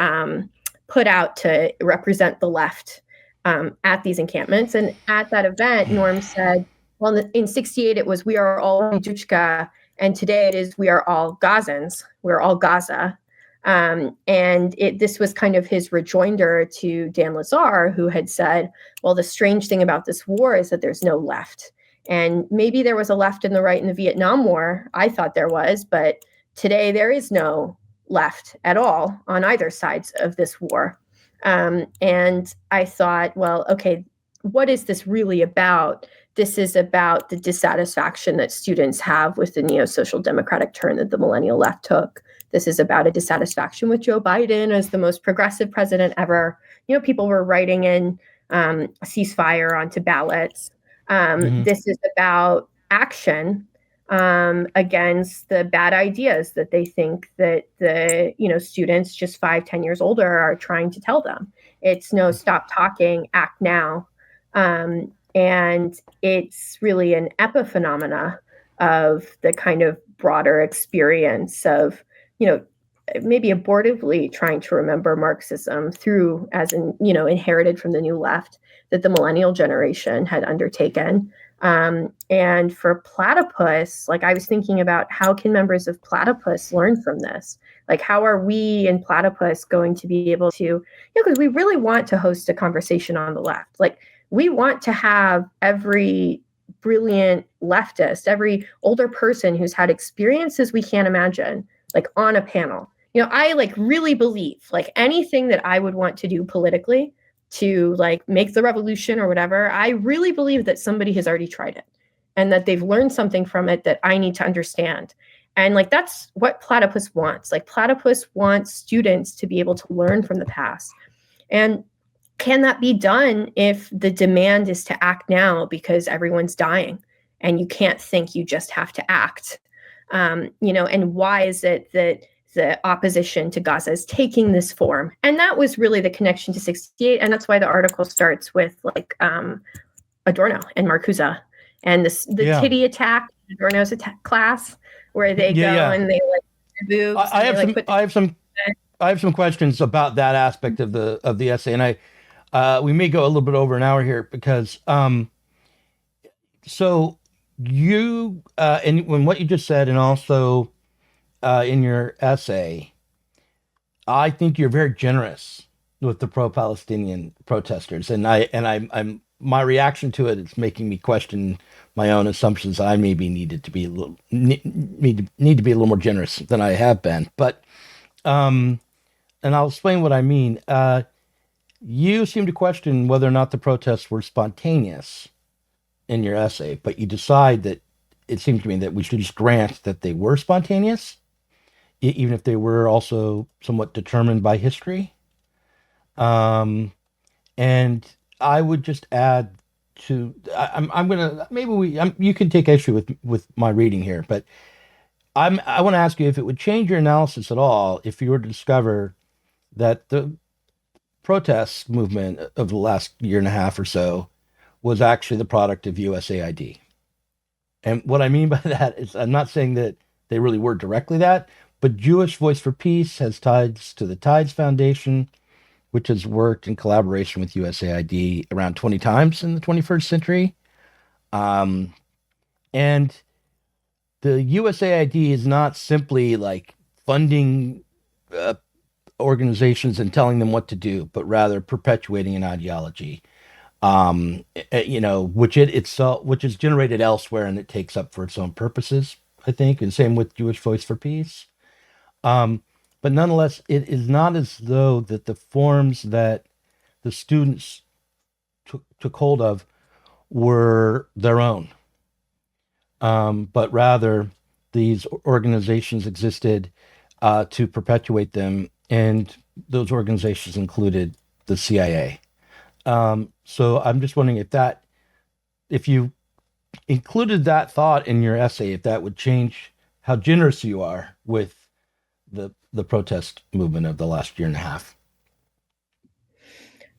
put out to represent the left at these encampments. And at that event, Norm said, well, in 68, it was, we are all Duchka. And today it is, we are all Gazans. We're all Gaza. And this was kind of his rejoinder to Dan Lazar, who had said, well, the strange thing about this war is that there's no left. And maybe there was a left and the right in the Vietnam War. I thought there was, but today there is no left at all on either sides of this war. And I thought, well, okay, what is this really about? This is about the dissatisfaction that students have with the neo-social democratic turn that the millennial left took. This is about a dissatisfaction with Joe Biden as the most progressive president ever. People were writing in a ceasefire onto ballots. This is about action against the bad ideas that they think that the students just 5-10 years older are trying to tell them. It's no, stop talking, act now. And it's really an epiphenomena of the kind of broader experience of, maybe abortively trying to remember Marxism through, as in, inherited from the New Left, that the millennial generation had undertaken. And for Platypus, like I was thinking about how can members of Platypus learn from this? Like, how are we in Platypus going to be able to, because we really want to host a conversation on the left. Like, we want to have every brilliant leftist, every older person who's had experiences we can't imagine, like on a panel. I like really believe like anything that I would want to do politically to like make the revolution or whatever, I really believe that somebody has already tried it and that they've learned something from it that I need to understand. And like, that's what Platypus wants. Like Platypus wants students to be able to learn from the past. And can that be done if the demand is to act now because everyone's dying and you can't think, you just have to act? And why is it that the opposition to Gaza is taking this form? And that was really the connection to 68. And that's why the article starts with like Adorno and Marcuse and the titty attack, Adorno's class, where they go and they like boobs. I have some questions about that aspect of the essay, and we may go a little bit over an hour here because so you and when what you just said, and also in your essay, I think you're very generous with the pro-Palestinian protesters, and I'm my reaction to it is making me question my own assumptions. I maybe needed to be a little need to be a little more generous than I have been, but and I'll explain what I mean. You seem to question whether or not the protests were spontaneous in your essay, but you decide that it seems to me that we should just grant that they were spontaneous, even if they were also somewhat determined by history. And I would just add to, I'm gonna, you can take issue with my reading here, but I want to ask you if it would change your analysis at all if you were to discover that the protest movement of the last year and a half or so was actually the product of USAID. And what I mean by that is I'm not saying that they really were directly that, but Jewish Voice for Peace has ties to the Tides Foundation, which has worked in collaboration with USAID around 20 times in the 21st century. And the USAID is not simply like funding organizations and telling them what to do, but rather perpetuating an ideology, which is generated elsewhere and it takes up for its own purposes, I think, and same with Jewish Voice for Peace. But nonetheless, it is not as though that the forms that the students took hold of were their own, but rather these organizations existed to perpetuate them, and those organizations included the CIA. So I'm just wondering if you included that thought in your essay, if that would change how generous you are with the protest movement of the last year and a half.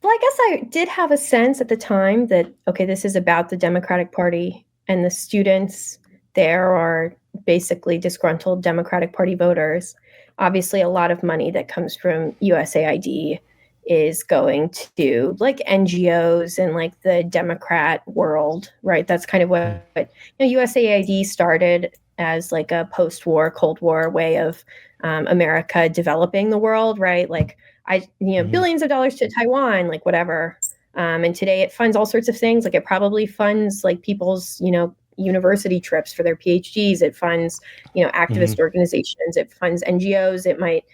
Well, I guess I did have a sense at the time that, okay, this is about the Democratic Party and the students there are basically disgruntled Democratic Party voters. Obviously, a lot of money that comes from USAID is going to like NGOs and like the Democrat world, right? That's kind of what USAID started as like a post-war, Cold War way of America developing the world, right? Like billions of dollars to Taiwan, like whatever. And today it funds all sorts of things. Like it probably funds like people's, university trips for their PhDs. It funds, activist organizations. It funds NGOs. It might,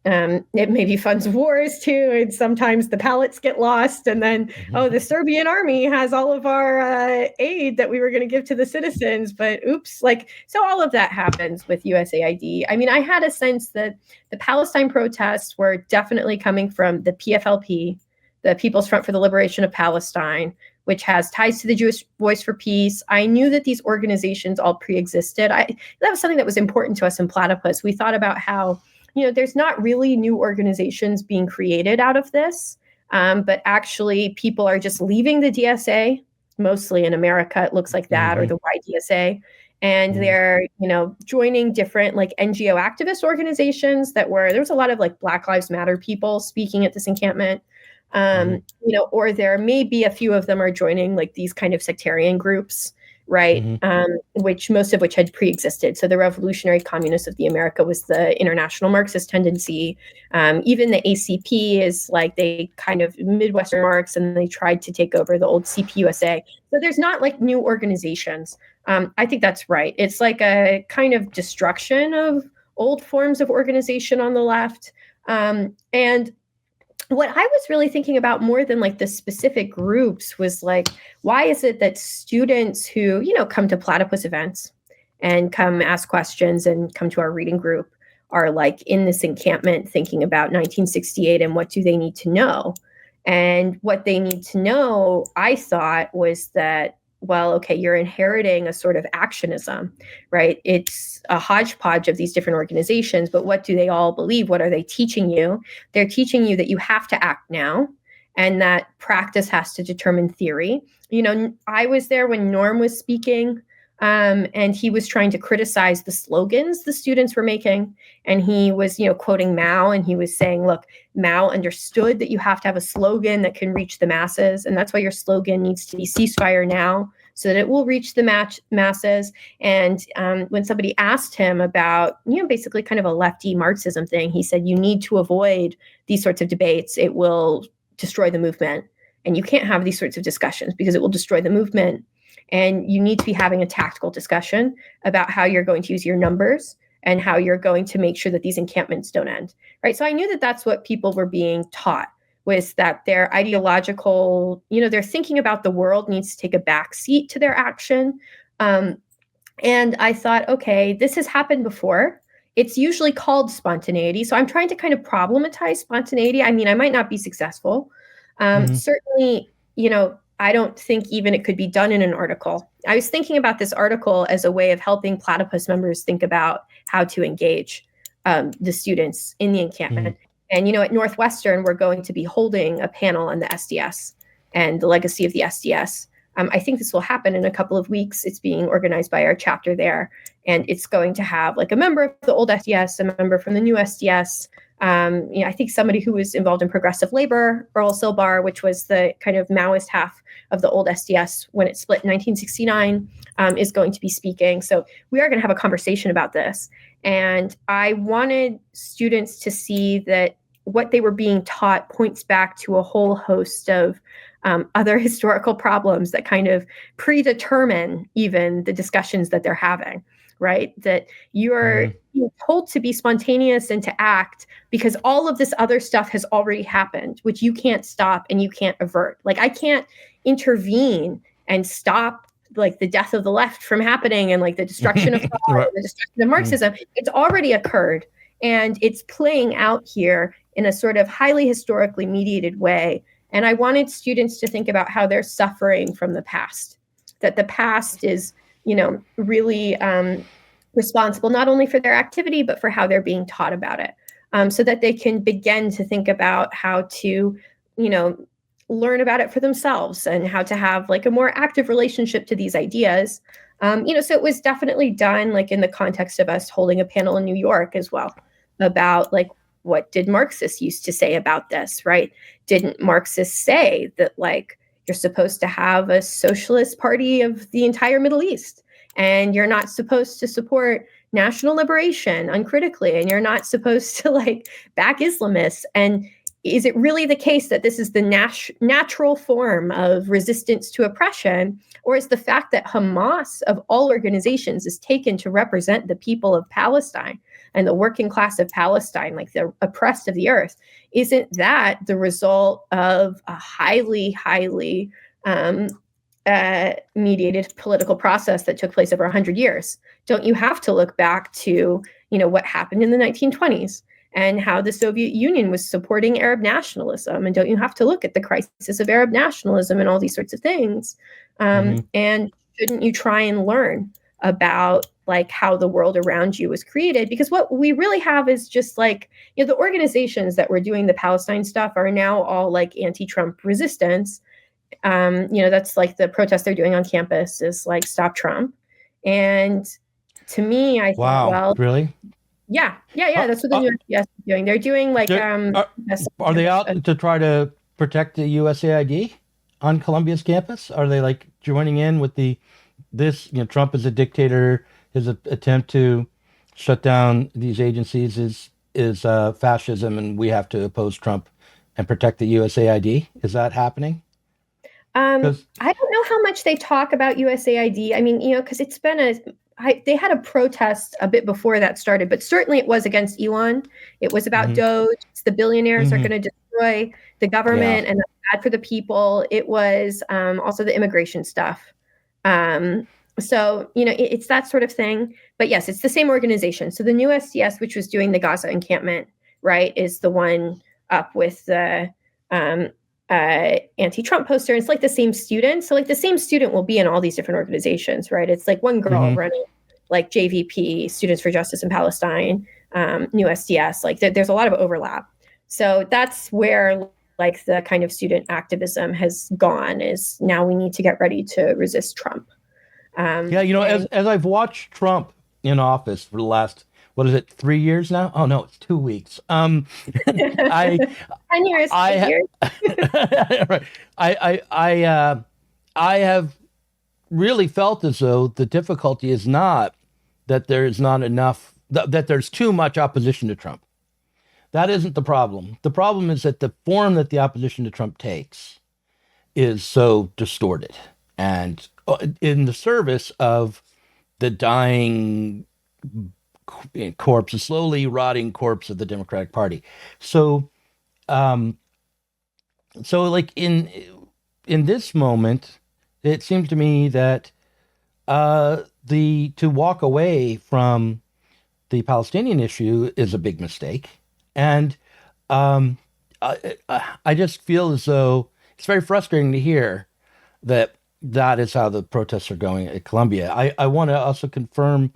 it maybe funds wars too. And sometimes the pallets get lost. And then, the Serbian army has all of our aid that we were going to give to the citizens. But oops, so all of that happens with USAID. I mean, I had a sense that the Palestine protests were definitely coming from the PFLP, the People's Front for the Liberation of Palestine, which has ties to the Jewish Voice for Peace. I knew that these organizations all pre-existed. That was something that was important to us in Platypus. We thought about how, there's not really new organizations being created out of this, but actually people are just leaving the DSA, mostly in America, it looks like that, or the YDSA, and they're, joining different like NGO activist organizations there was a lot of like Black Lives Matter people speaking at this encampment. Or there may be a few of them are joining like these kind of sectarian groups, right? Which most of which had pre-existed. So the Revolutionary Communists of the America was the international Marxist tendency. Even the ACP is like they kind of Midwestern Marx, and they tried to take over the old CPUSA. So there's not like new organizations. I think that's right. It's like a kind of destruction of old forms of organization on the left. And what I was really thinking about more than like the specific groups was like, why is it that students who, come to Platypus events and come ask questions and come to our reading group are like in this encampment thinking about 1968 and what do they need to know? And what they need to know, I thought, was that, well, okay, you're inheriting a sort of actionism, right? It's a hodgepodge of these different organizations, but what do they all believe? What are they teaching you? They're teaching you that you have to act now, and that practice has to determine theory. I was there when Norm was speaking, and he was trying to criticize the slogans the students were making. And he was, quoting Mao, and he was saying, look, Mao understood that you have to have a slogan that can reach the masses. And that's why your slogan needs to be ceasefire now, so that it will reach the masses. And when somebody asked him about, basically kind of a lefty Marxism thing, he said, you need to avoid these sorts of debates. It will destroy the movement. And you can't have these sorts of discussions because it will destroy the movement. And you need to be having a tactical discussion about how you're going to use your numbers and how you're going to make sure that these encampments don't end, right? So I knew that that's what people were being taught, was that their ideological, their thinking about the world needs to take a back seat to their action. And I thought, okay, this has happened before. It's usually called spontaneity. So I'm trying to kind of problematize spontaneity. I mean, I might not be successful. Certainly, I don't think even it could be done in an article. I was thinking about this article as a way of helping Platypus members think about how to engage the students in the encampment. And, at Northwestern, we're going to be holding a panel on the SDS and the legacy of the SDS. I think this will happen in a couple of weeks. It's being organized by our chapter there. And it's going to have like a member of the old SDS, a member from the new SDS. I think somebody who was involved in progressive labor, Earl Silbar, which was the kind of Maoist half of the old SDS when it split in 1969, is going to be speaking. So we are going to have a conversation about this. And I wanted students to see that what they were being taught points back to a whole host of other historical problems that kind of predetermine even the discussions that they're having, right? That you're told to be spontaneous and to act because all of this other stuff has already happened, which you can't stop and you can't avert. Like, I can't intervene and stop like the death of the left from happening and like the destruction of thought and the destruction of Marxism. It's already occurred, and it's playing out here in a sort of highly historically mediated way. And I wanted students to think about how they're suffering from the past, that the past is, really responsible not only for their activity, but for how they're being taught about it, so that they can begin to think about how to, learn about it for themselves and how to have like a more active relationship to these ideas. So it was definitely done like in the context of us holding a panel in New York as well about like, what did Marxists used to say about this, right? Didn't Marxists say that like you're supposed to have a socialist party of the entire Middle East, and you're not supposed to support national liberation uncritically, and you're not supposed to like back Islamists? And is it really the case that this is the natural form of resistance to oppression? Or is the fact that Hamas of all organizations is taken to represent the people of Palestine and the working class of Palestine, like the oppressed of the earth, isn't that the result of a highly, highly mediated political process that took place over 100 years? Don't you have to look back to, what happened in the 1920s? And how the Soviet Union was supporting Arab nationalism? And don't you have to look at the crisis of Arab nationalism and all these sorts of things? And shouldn't you try and learn about like how the world around you was created? Because what we really have is just like, the organizations that were doing the Palestine stuff are now all like anti-Trump resistance. That's like the protest they're doing on campus is like Stop Trump. And to me, I thought, well, really? Yeah. That's what the USDS is doing. They're doing like are they out to try to protect the USAID on Columbia's campus? Are they like joining in with Trump is a dictator, his attempt to shut down these agencies is fascism, and we have to oppose Trump and protect the USAID? Is that happening? I don't know how much they talk about USAID. I mean, because it's been they had a protest a bit before that started, but certainly it was against Elon. It was about Doge. It's the billionaires are going to destroy the government, and that's bad for the people. It was also the immigration stuff. So, it's that sort of thing. But yes, it's the same organization. So the new SDS, which was doing the Gaza encampment, right, is the one up with the anti-Trump poster. It's like the same student. So like the same student will be in all these different organizations, right? It's like one girl running like JVP, Students for Justice in Palestine, new SDS. Like there's a lot of overlap. So that's where like the kind of student activism has gone, is now we need to get ready to resist Trump. As I've watched Trump in office for the last, 3 years now? Oh no, it's 2 weeks. 10 years. 8 years. Right. I have really felt as though the difficulty is not that there is not enough, that there's too much opposition to Trump. That isn't the problem. The problem is that the form that the opposition to Trump takes is so distorted and in the service of the dying corpse, a slowly rotting corpse of the Democratic Party. So like in this moment, it seems to me that to walk away from the Palestinian issue is a big mistake. And I just feel as though it's very frustrating to hear that is how the protests are going at Columbia. I want to also confirm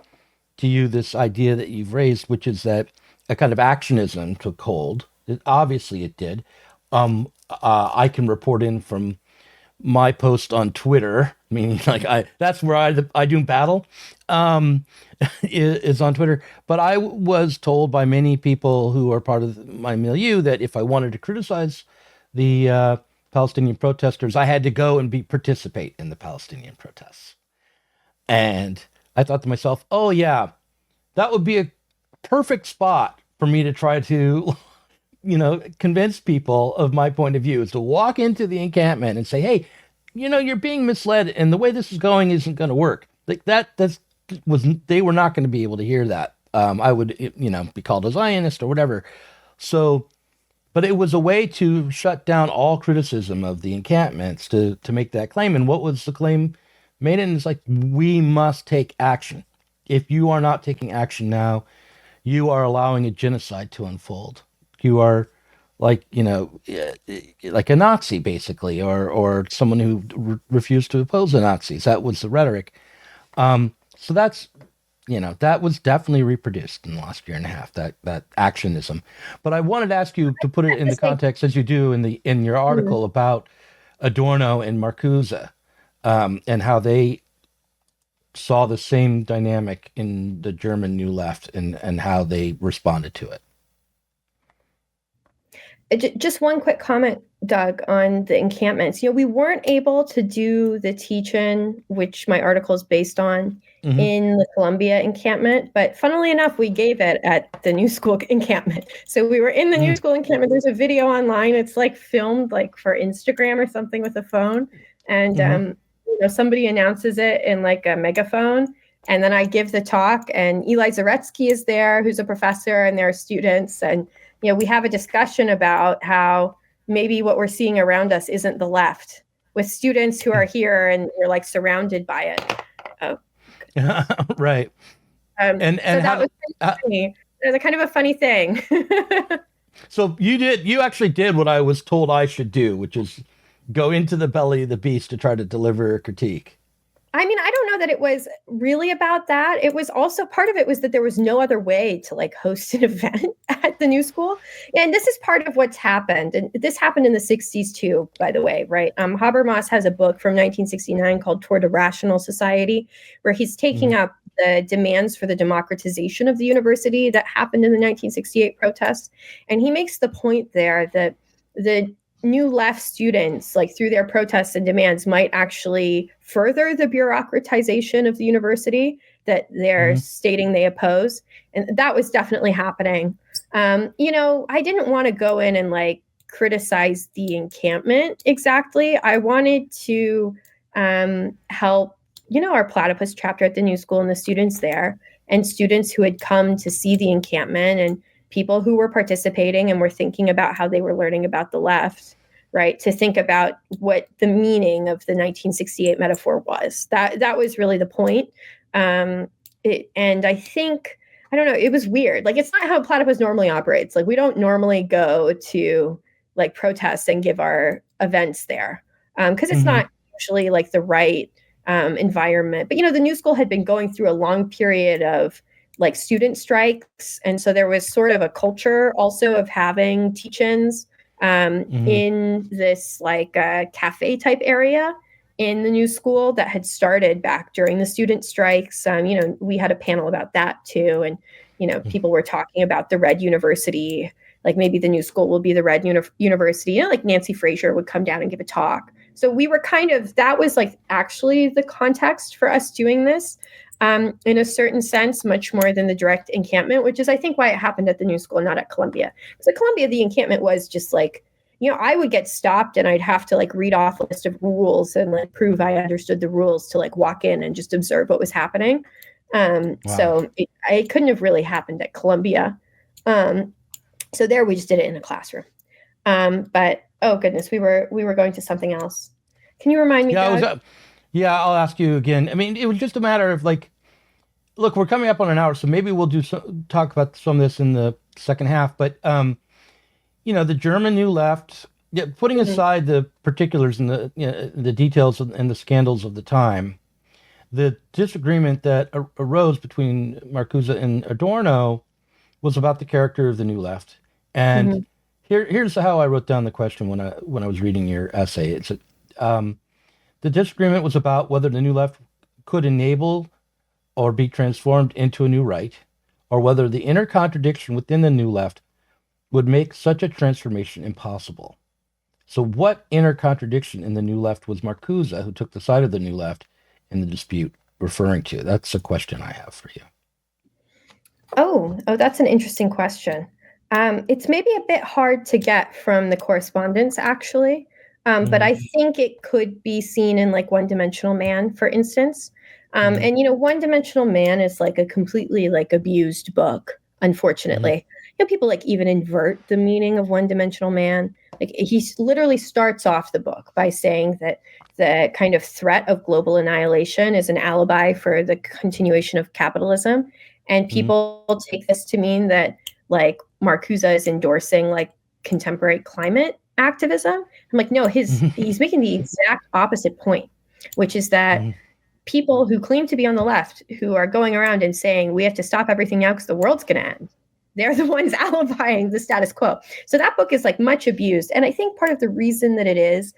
to you this idea that you've raised, which is that a kind of actionism took hold. Obviously it did. I can report in from my post on Twitter, meaning like that's where I do battle, is on Twitter. But I was told by many people who are part of my milieu that if I wanted to criticize the Palestinian protesters, I had to go and participate in the Palestinian protests. And I thought to myself, oh yeah, that would be a perfect spot for me to try to, convince people of my point of view, is to walk into the encampment and say, hey, you're being misled and the way this is going isn't going to work. Like they were not going to be able to hear that. I would, be called a Zionist or whatever. So, but it was a way to shut down all criticism of the encampments to make that claim. And what was the claim made? And it's like, we must take action. If you are not taking action now, you are allowing a genocide to unfold. You are like a Nazi, basically, or someone who refused to oppose the Nazis. That was the rhetoric. So that's, that was definitely reproduced in the last year and a half, that actionism. But I wanted to ask you to put it in the context, as you do in your article, about Adorno and Marcuse, and how they saw the same dynamic in the German New Left and how they responded to it. Just one quick comment, Doug, on the encampments. We weren't able to do the teach-in, which my article is based on, in the Columbia encampment. But funnily enough, we gave it at the New School encampment. So we were in the New School encampment. There's a video online. It's like filmed like for Instagram or something with a phone. And somebody announces it in like a megaphone. And then I give the talk, and Eli Zaretsky is there, who's a professor, and there are students. And we have a discussion about how maybe what we're seeing around us isn't the left, with students who are here and you're like surrounded by it. Oh, right. And so that was funny. It was a kind of a funny thing. So you actually did what I was told I should do, which is go into the belly of the beast to try to deliver a critique. I mean, I don't know that it was really about that. It was also part of it was that there was no other way to like host an event at the new school. And this is part of what's happened. And this happened in the 60s too, by the way, right? Habermas has a book from 1969 called Toward a Rational Society, where he's taking up the demands for the democratization of the university that happened in the 1968 protests. And he makes the point there that the new left students, like through their protests and demands, might actually further the bureaucratization of the university that they're stating they oppose. And that was definitely happening. I didn't want to go in and like criticize the encampment exactly. I wanted to help, our Platypus chapter at the new school and the students there, and students who had come to see the encampment, and people who were participating and were thinking about how they were learning about the left, right? To think about what the meaning of the 1968 metaphor was. That was really the point. And I think, I don't know, it was weird. Like, it's not how Platypus normally operates. Like, we don't normally go to like protests and give our events there because it's not usually like the right environment. But, the new school had been going through a long period of like student strikes. And so there was sort of a culture also of having teach-ins in this like cafe type area in the new school that had started back during the student strikes. We had a panel about that too. And, people were talking about the Red University, like maybe the new school will be the Red University, like Nancy Fraser would come down and give a talk. So we were that was like actually the context for us doing this. In a certain sense, much more than the direct encampment, which is, I think, why it happened at the new school, not at Columbia. Because at Columbia, the encampment was just like, I would get stopped and I'd have to like read off a list of rules and like prove I understood the rules to like walk in and just observe what was happening. Wow. So it couldn't have really happened at Columbia. So there we just did it in a classroom. But oh goodness, we were going to something else. Can you remind me? Yeah, I'll ask you again. I mean, it was just a matter of like, look, we're coming up on an hour, so maybe we'll talk about some of this in the second half. But, the German New Left, putting aside the particulars and the details and the scandals of the time, the disagreement that arose between Marcuse and Adorno was about the character of the New Left. And here's how I wrote down the question when I was reading your essay. It's the disagreement was about whether the New Left could enable or be transformed into a new right, or whether the inner contradiction within the New Left would make such a transformation impossible. So what inner contradiction in the New Left was Marcuse, who took the side of the New Left in the dispute, referring to? That's a question I have for you. Oh, that's an interesting question. It's maybe a bit hard to get from the correspondence, actually. But I think it could be seen in like One Dimensional Man, for instance. And, One Dimensional Man is like a completely like abused book, unfortunately. People like even invert the meaning of One Dimensional Man. Like he literally starts off the book by saying that the kind of threat of global annihilation is an alibi for the continuation of capitalism. And people take this to mean that like Marcuse is endorsing like contemporary climate activism. I'm like, no, he's making the exact opposite point, which is that people who claim to be on the left, who are going around and saying we have to stop everything now because the world's going to end, they're the ones alibying the status quo. So that book is like much abused. And I think part of the reason that it is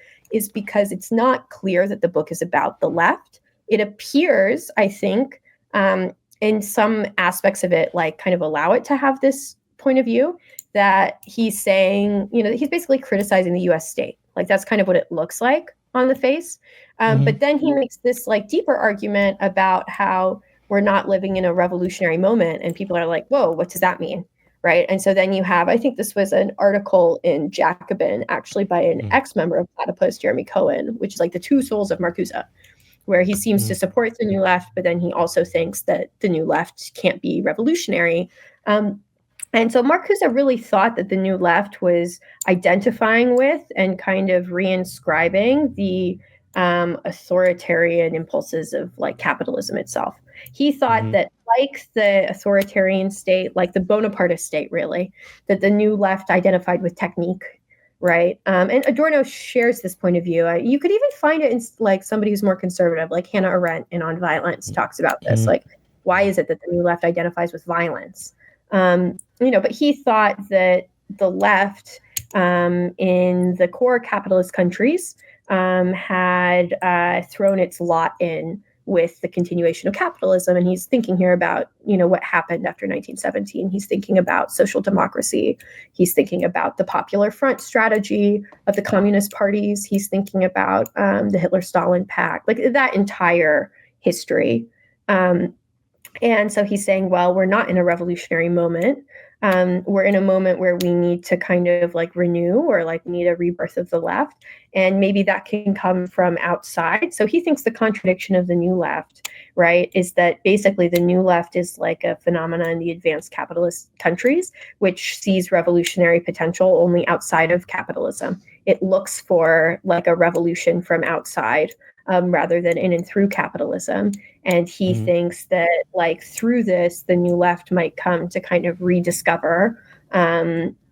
because it's not clear that the book is about the left. It appears, I think, in some aspects of it, like kind of allow it to have this point of view, that he's saying, he's basically criticizing the US state. Like that's kind of what it looks like on the face. But then he makes this like deeper argument about how we're not living in a revolutionary moment. And people are like, whoa, what does that mean? Right. And so then you have, I think this was an article in Jacobin, actually by an ex-member of Platypus, Jeremy Cohen, which is like the two souls of Marcuse, where he seems to support the New Left, but then he also thinks that the New Left can't be revolutionary. And so Marcuse really thought that the New Left was identifying with and kind of reinscribing the authoritarian impulses of like capitalism itself. He thought that like the authoritarian state, like the Bonapartist state really, that the New Left identified with technique right? And Adorno shares this point of view. You could even find it in like somebody who's more conservative, like Hannah Arendt in On Violence talks about this. Like, why is it that the New Left identifies with violence? But he thought that the left in the core capitalist countries had thrown its lot in with the continuation of capitalism. And he's thinking here about, what happened after 1917. He's thinking about social democracy. He's thinking about the Popular Front strategy of the communist parties. He's thinking about the Hitler-Stalin Pact, like that entire history. And so he's saying, well, we're not in a revolutionary moment. We're in a moment where we need to kind of like renew or like need a rebirth of the left. And maybe that can come from outside. So he thinks the contradiction of the new left, right, is that basically the new left is like a phenomenon in the advanced capitalist countries, which sees revolutionary potential only outside of capitalism. It looks for like a revolution from outside rather than in and through capitalism. And he thinks that like through this, the new left might come to kind of rediscover,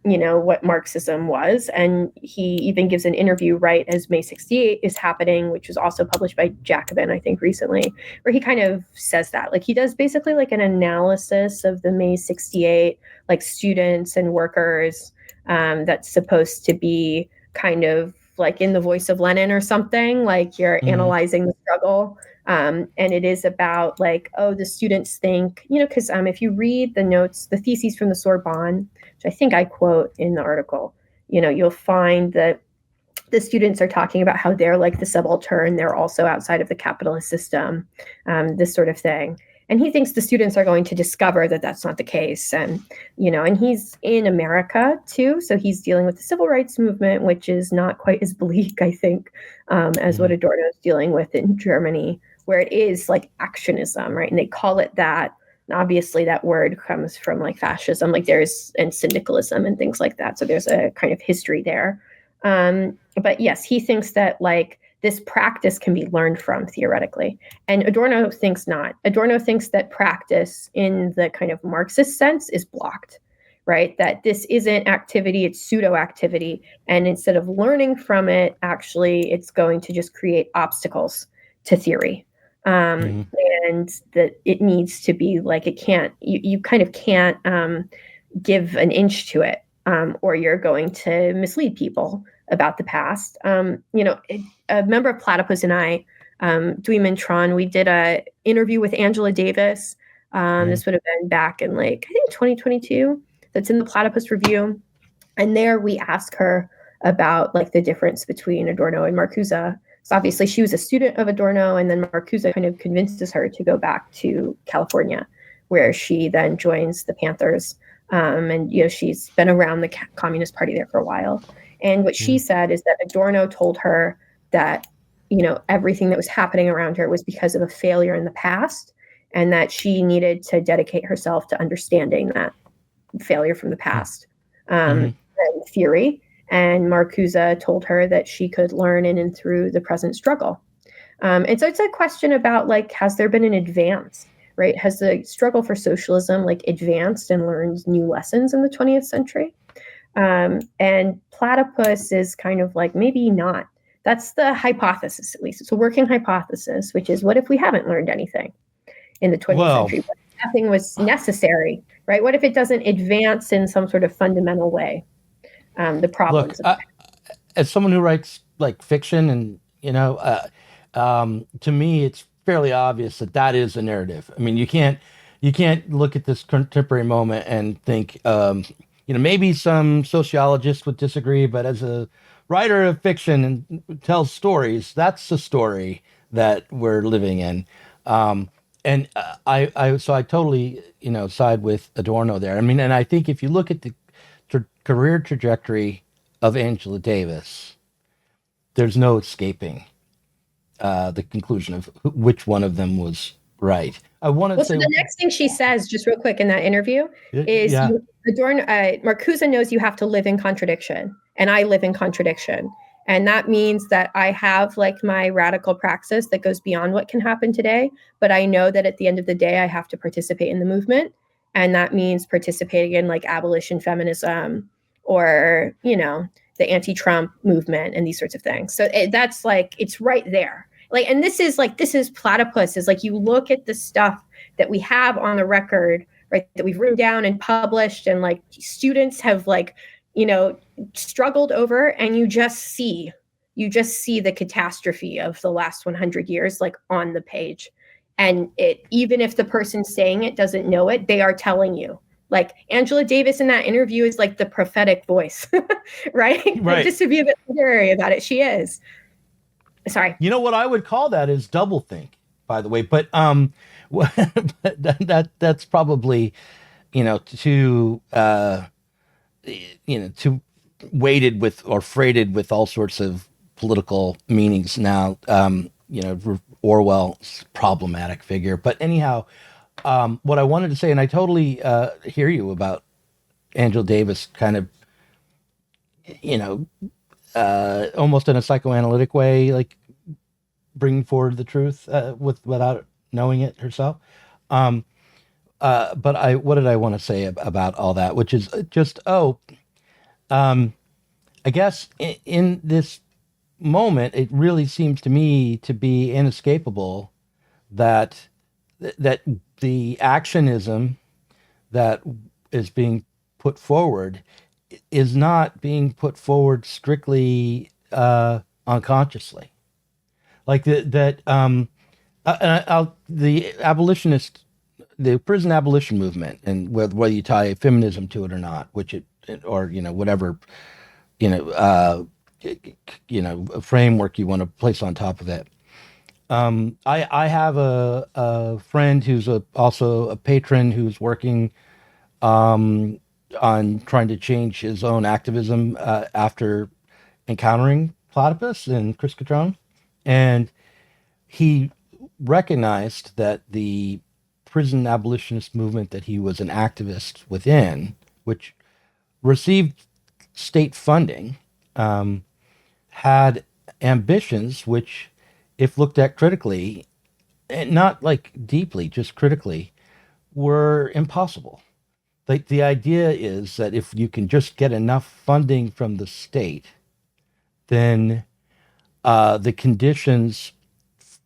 what Marxism was. And he even gives an interview right as May 68 is happening, which was also published by Jacobin, I think recently, where he kind of says that, like he does basically like an analysis of the May 68, like students and workers that's supposed to be kind of like in the voice of Lenin or something, like you're analyzing the struggle. And it is about like, the students think, because if you read the notes, the theses from the Sorbonne, which I think I quote in the article, you'll find that the students are talking about how they're like the subaltern, they're also outside of the capitalist system, this sort of thing. And he thinks the students are going to discover that that's not the case. And, and he's in America too. So he's dealing with the civil rights movement, which is not quite as bleak, I think, as what Adorno is dealing with in Germany, where it is like actionism, right? And they call it that. And obviously that word comes from like fascism, like and syndicalism and things like that. So there's a kind of history there. But yes, he thinks that like this practice can be learned from theoretically. And Adorno thinks not. Adorno thinks that practice in the kind of Marxist sense is blocked, right? That this isn't activity, it's pseudo activity. And instead of learning from it, actually, it's going to just create obstacles to theory. And that it needs to be like, it can't, you kind of can't give an inch to it, or you're going to mislead people about the past. A member of Platypus and I, Dwi Mintron, we did a interview with Angela Davis. This would have been back in like, I think 2022. That's in the Platypus Review. And there we ask her about like the difference between Adorno and Marcuse. So obviously she was a student of Adorno, and then Marcuse kind of convinces her to go back to California, where she then joins the Panthers. And, she's been around the Communist Party there for a while. And what she said is that Adorno told her that, everything that was happening around her was because of a failure in the past, and that she needed to dedicate herself to understanding that failure from the past and theory. And Marcuse told her that she could learn in and through the present struggle. And so it's a question about like, has there been an advance, right? Has the struggle for socialism like advanced and learned new lessons in the 20th century? And Platypus is kind of like, maybe not. That's the hypothesis, at least. It's a working hypothesis, which is, what if we haven't learned anything in the 20th century? What if nothing was necessary, right? What if it doesn't advance in some sort of fundamental way? The problems. Look, as someone who writes like fiction, and to me, it's fairly obvious that is a narrative. I mean, you can't look at this contemporary moment and think, maybe some sociologists would disagree, but as a writer of fiction and tells stories, that's the story that we're living in. And I totally, side with Adorno there. I mean, and I think if you look at the career trajectory of Angela Davis, there's no escaping the conclusion of which one of them was right. I want to say, so the next thing she says, just real quick in that interview, is Adorno, Marcuse knows you have to live in contradiction, and I live in contradiction. And that means that I have like my radical praxis that goes beyond what can happen today. But I know that at the end of the day, I have to participate in the movement. And that means participating in like abolition feminism, or, the anti-Trump movement and these sorts of things. So that's like, it's right there. Like, and this is Platypus, is like, you look at the stuff that we have on the record, right, that we've written down and published, and like students have like, struggled over, and you just see the catastrophe of the last 100 years, like on the page. And even if the person saying it doesn't know it, they are telling you. Like Angela Davis in that interview is like the prophetic voice, right? Like, just to be a bit literary about it, she is. Sorry. You know what I would call that is doublethink, by the way. But that's probably too too weighted with or freighted with all sorts of political meanings now. Orwell's problematic figure. But anyhow, what I wanted to say, and I totally hear you about Angela Davis kind of, almost in a psychoanalytic way, like bringing forward the truth without knowing it herself. But what did I want to say about all that? Which is just, I guess in this moment, it really seems to me to be inescapable that the actionism that is being put forward is not being put forward strictly unconsciously. Like the abolitionist, the prison abolition movement, and whether you tie feminism to it or not, whatever, framework you want to place on top of it. I have a friend who's also a patron who's working on trying to change his own activism after encountering Platypus and Chris Catrone. And he recognized that the prison abolitionist movement that he was an activist within, which received state funding, had ambitions which, if looked at critically, and not like deeply, just critically, were impossible. Like the idea is that if you can just get enough funding from the state, then the conditions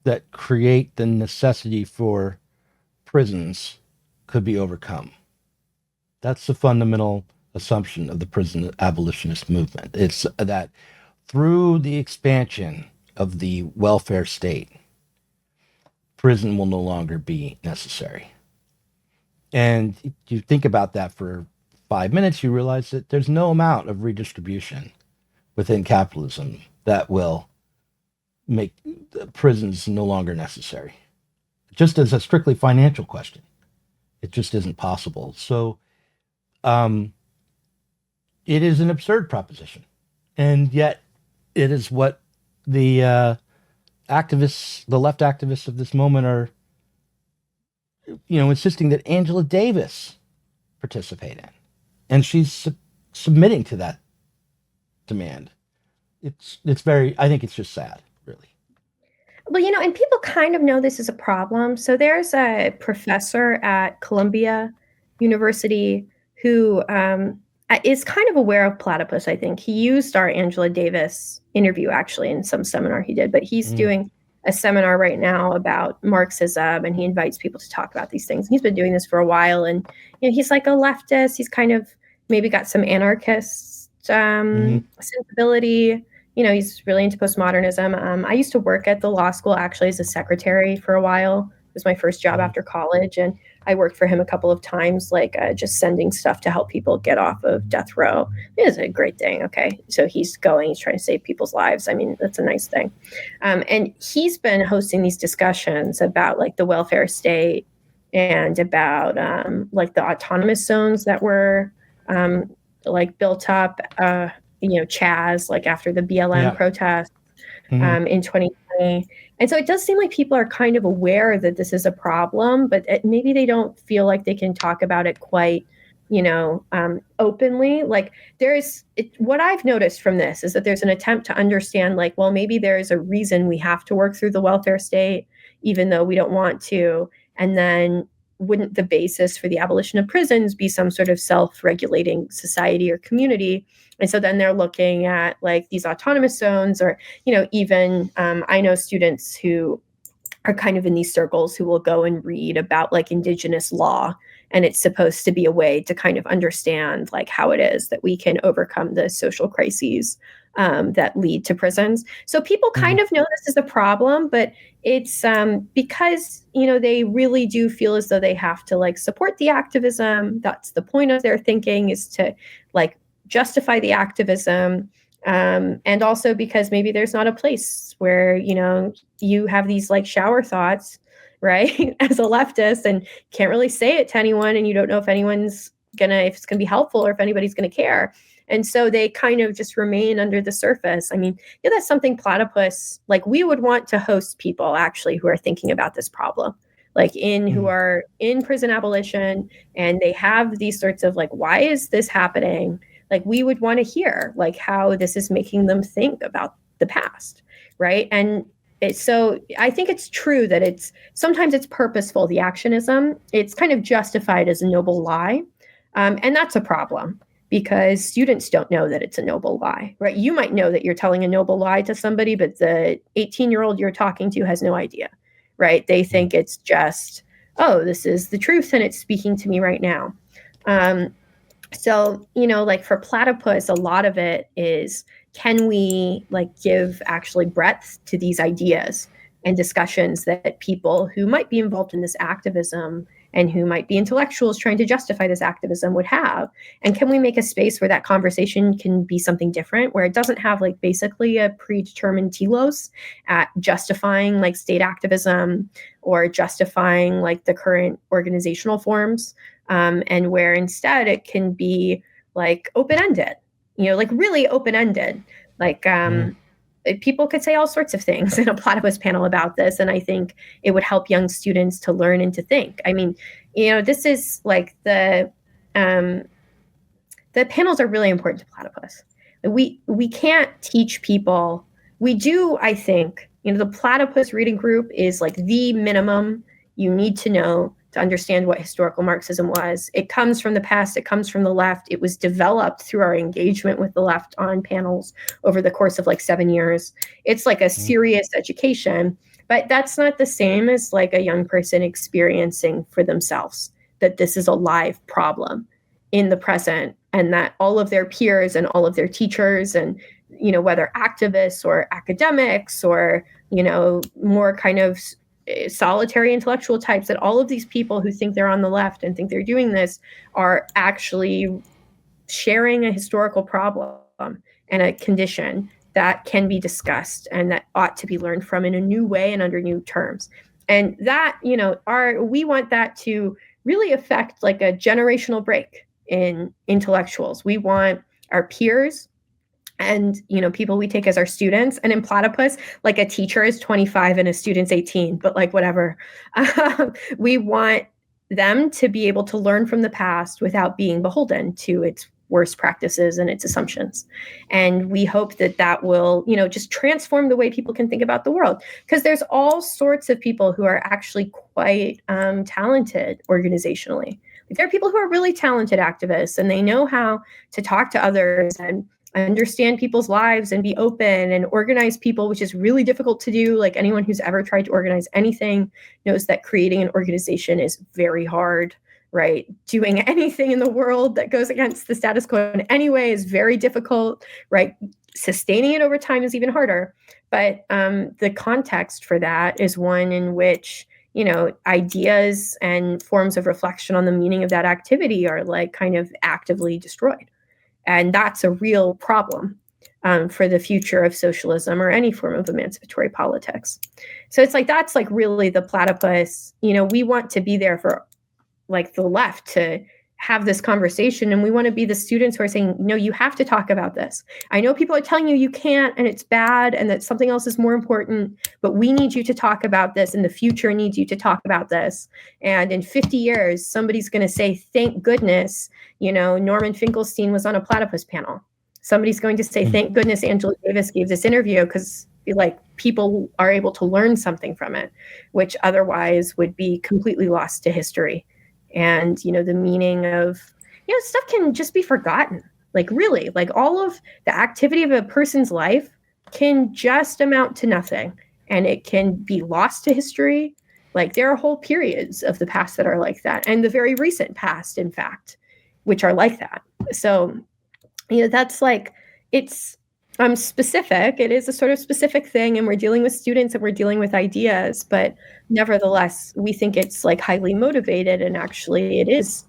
that create the necessity for prisons could be overcome. That's the fundamental assumption of the prison abolitionist movement. It's that through the expansion of the welfare state, prison will no longer be necessary. And if you think about that for 5 minutes, you realize that there's no amount of redistribution within capitalism that will make prisons no longer necessary. Just as a strictly financial question, it just isn't possible. So it is an absurd proposition. And yet it is what the activists, the left activists of this moment are, insisting that Angela Davis participate in. And she's submitting to that demand. It's very, I think it's just sad, really. Well, and people kind of know this is a problem. So there's a professor at Columbia University who is kind of aware of Platypus, I think. He used our Angela Davis interview, actually, in some seminar he did. But he's doing a seminar right now about Marxism, and he invites people to talk about these things. And he's been doing this for a while. And he's like a leftist. He's kind of maybe got some anarchist sensibility. He's really into postmodernism. I used to work at the law school, actually, as a secretary for a while. It was my first job after college. And I worked for him a couple of times, like just sending stuff to help people get off of death row. It's a great thing. Okay. So he's trying to save people's lives. I mean, that's a nice thing. And he's been hosting these discussions about like the welfare state and about like the autonomous zones that were like built up, Chaz, like after the BLM protests in 2020. And so it does seem like people are kind of aware that this is a problem, but maybe they don't feel like they can talk about it quite, openly. Like what I've noticed from this is that there's an attempt to understand, like, well, maybe there is a reason we have to work through the welfare state, even though we don't want to. And then wouldn't the basis for the abolition of prisons be some sort of self-regulating society or community? And so then they're looking at like these autonomous zones, or, even I know students who are kind of in these circles who will go and read about like indigenous law. And it's supposed to be a way to kind of understand like how it is that we can overcome the social crises that lead to prisons. So people kind of know this is a problem, but it's because, they really do feel as though they have to like support the activism. That's the point of their thinking, is to like justify the activism. And also because maybe there's not a place where, you have these like shower thoughts, right, as a leftist, and can't really say it to anyone, and you don't know if it's gonna be helpful or if anybody's gonna care. And so they kind of just remain under the surface. I mean, that's something Platypus, like we would want to host people actually who are thinking about this problem, like who are in prison abolition, and they have these sorts of like, why is this happening? Like we would want to hear like how this is making them think about the past, right? And so I think it's true that sometimes it's purposeful, the actionism. It's kind of justified as a noble lie. And that's a problem because students don't know that it's a noble lie, right? You might know that you're telling a noble lie to somebody, but the 18-year-old you're talking to has no idea, right? They think it's just, oh, this is the truth and it's speaking to me right now. So, like for Platypus, a lot of it is, can we like give actually breadth to these ideas and discussions that people who might be involved in this activism and who might be intellectuals trying to justify this activism would have? And can we make a space where that conversation can be something different, where it doesn't have like basically a predetermined telos at justifying like state activism or justifying like the current organizational forms, and where instead it can be like open-ended, like really open-ended. Like people could say all sorts of things in a Platypus panel about this, and I think it would help young students to learn and to think. I mean, this is like the panels are really important to Platypus. We can't teach people. We do, I think, the Platypus reading group is like the minimum you need to know to understand what historical Marxism was. It comes from the past, it comes from the left. It was developed through our engagement with the left on panels over the course of like 7 years. It's like a serious education, but that's not the same as like a young person experiencing for themselves that this is a live problem in the present, and that all of their peers and all of their teachers and, whether activists or academics or, more kind of solitary intellectual types, that all of these people who think they're on the left and think they're doing this are actually sharing a historical problem and a condition that can be discussed and that ought to be learned from in a new way and under new terms. And that, we want that to really affect like a generational break in intellectuals. We want our peers and, people we take as our students. And in Platypus, like a teacher is 25 and a student's 18, but like whatever. We want them to be able to learn from the past without being beholden to its worst practices and its assumptions. And we hope that will, just transform the way people can think about the world. Because there's all sorts of people who are actually quite talented organizationally. There are people who are really talented activists, and they know how to talk to others and understand people's lives and be open and organize people, which is really difficult to do. Like anyone who's ever tried to organize anything knows that creating an organization is very hard, right? Doing anything in the world that goes against the status quo in any way is very difficult, right? Sustaining it over time is even harder. But the context for that is one in which, ideas and forms of reflection on the meaning of that activity are like kind of actively destroyed. And that's a real problem for the future of socialism or any form of emancipatory politics. So it's like, that's like really the Platypus, we want to be there for like the left to have this conversation. And we want to be the students who are saying, no, you have to talk about this. I know people are telling you can't, and it's bad, and that something else is more important, but we need you to talk about this, and the future needs you to talk about this. And in 50 years, somebody's going to say, thank goodness, Norman Finkelstein was on a Platypus panel. Somebody's going to say, thank goodness Angela Davis gave this interview, because like people are able to learn something from it, which otherwise would be completely lost to history. and, the meaning of, stuff can just be forgotten. Like, really, like all of the activity of a person's life can just amount to nothing, and it can be lost to history. Like, there are whole periods of the past that are like that, and the very recent past, in fact, which are like that. So, that's like, it's specific. It is a sort of specific thing, and we're dealing with students and we're dealing with ideas, but nevertheless, we think it's like highly motivated, and actually it is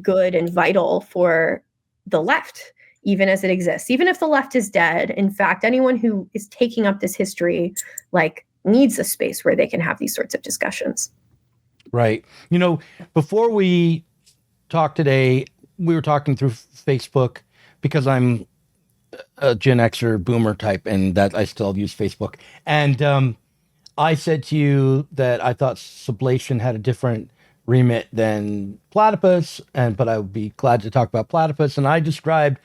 good and vital for the left, even as it exists. Even if the left is dead, in fact, anyone who is taking up this history, like, needs a space where they can have these sorts of discussions. Right. Before we talked today, we were talking through Facebook, because I'm a Gen Xer boomer type, and that I still use Facebook. And I said to you that I thought Sublation had a different remit than Platypus, but I would be glad to talk about Platypus. And I described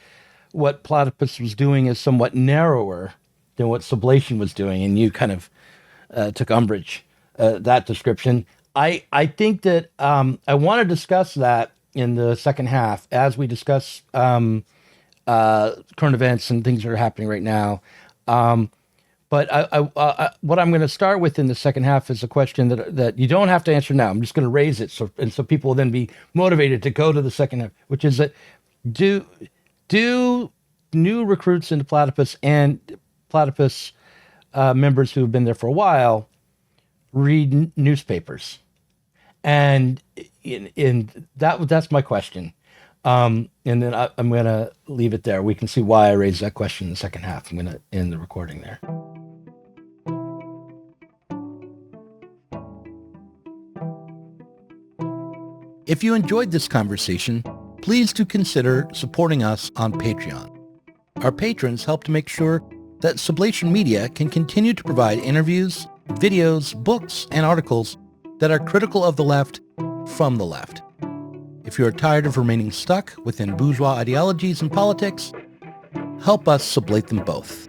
what Platypus was doing as somewhat narrower than what Sublation was doing, and you kind of took umbrage that description. I think that I want to discuss that in the second half as we discuss current events and things that are happening right now. But what I'm going to start with in the second half is a question that you don't have to answer now. I'm just going to raise it so people will then be motivated to go to the second half, which is that do new recruits into Platypus and Platypus members who have been there for a while read newspapers? And that's my question. And then I'm going to leave it there. We can see why I raised that question in the second half. I'm going to end the recording there. If you enjoyed this conversation, please do consider supporting us on Patreon. Our patrons help to make sure that Sublation Media can continue to provide interviews, videos, books, and articles that are critical of the left from the left. If you are tired of remaining stuck within bourgeois ideologies and politics, help us sublate them both.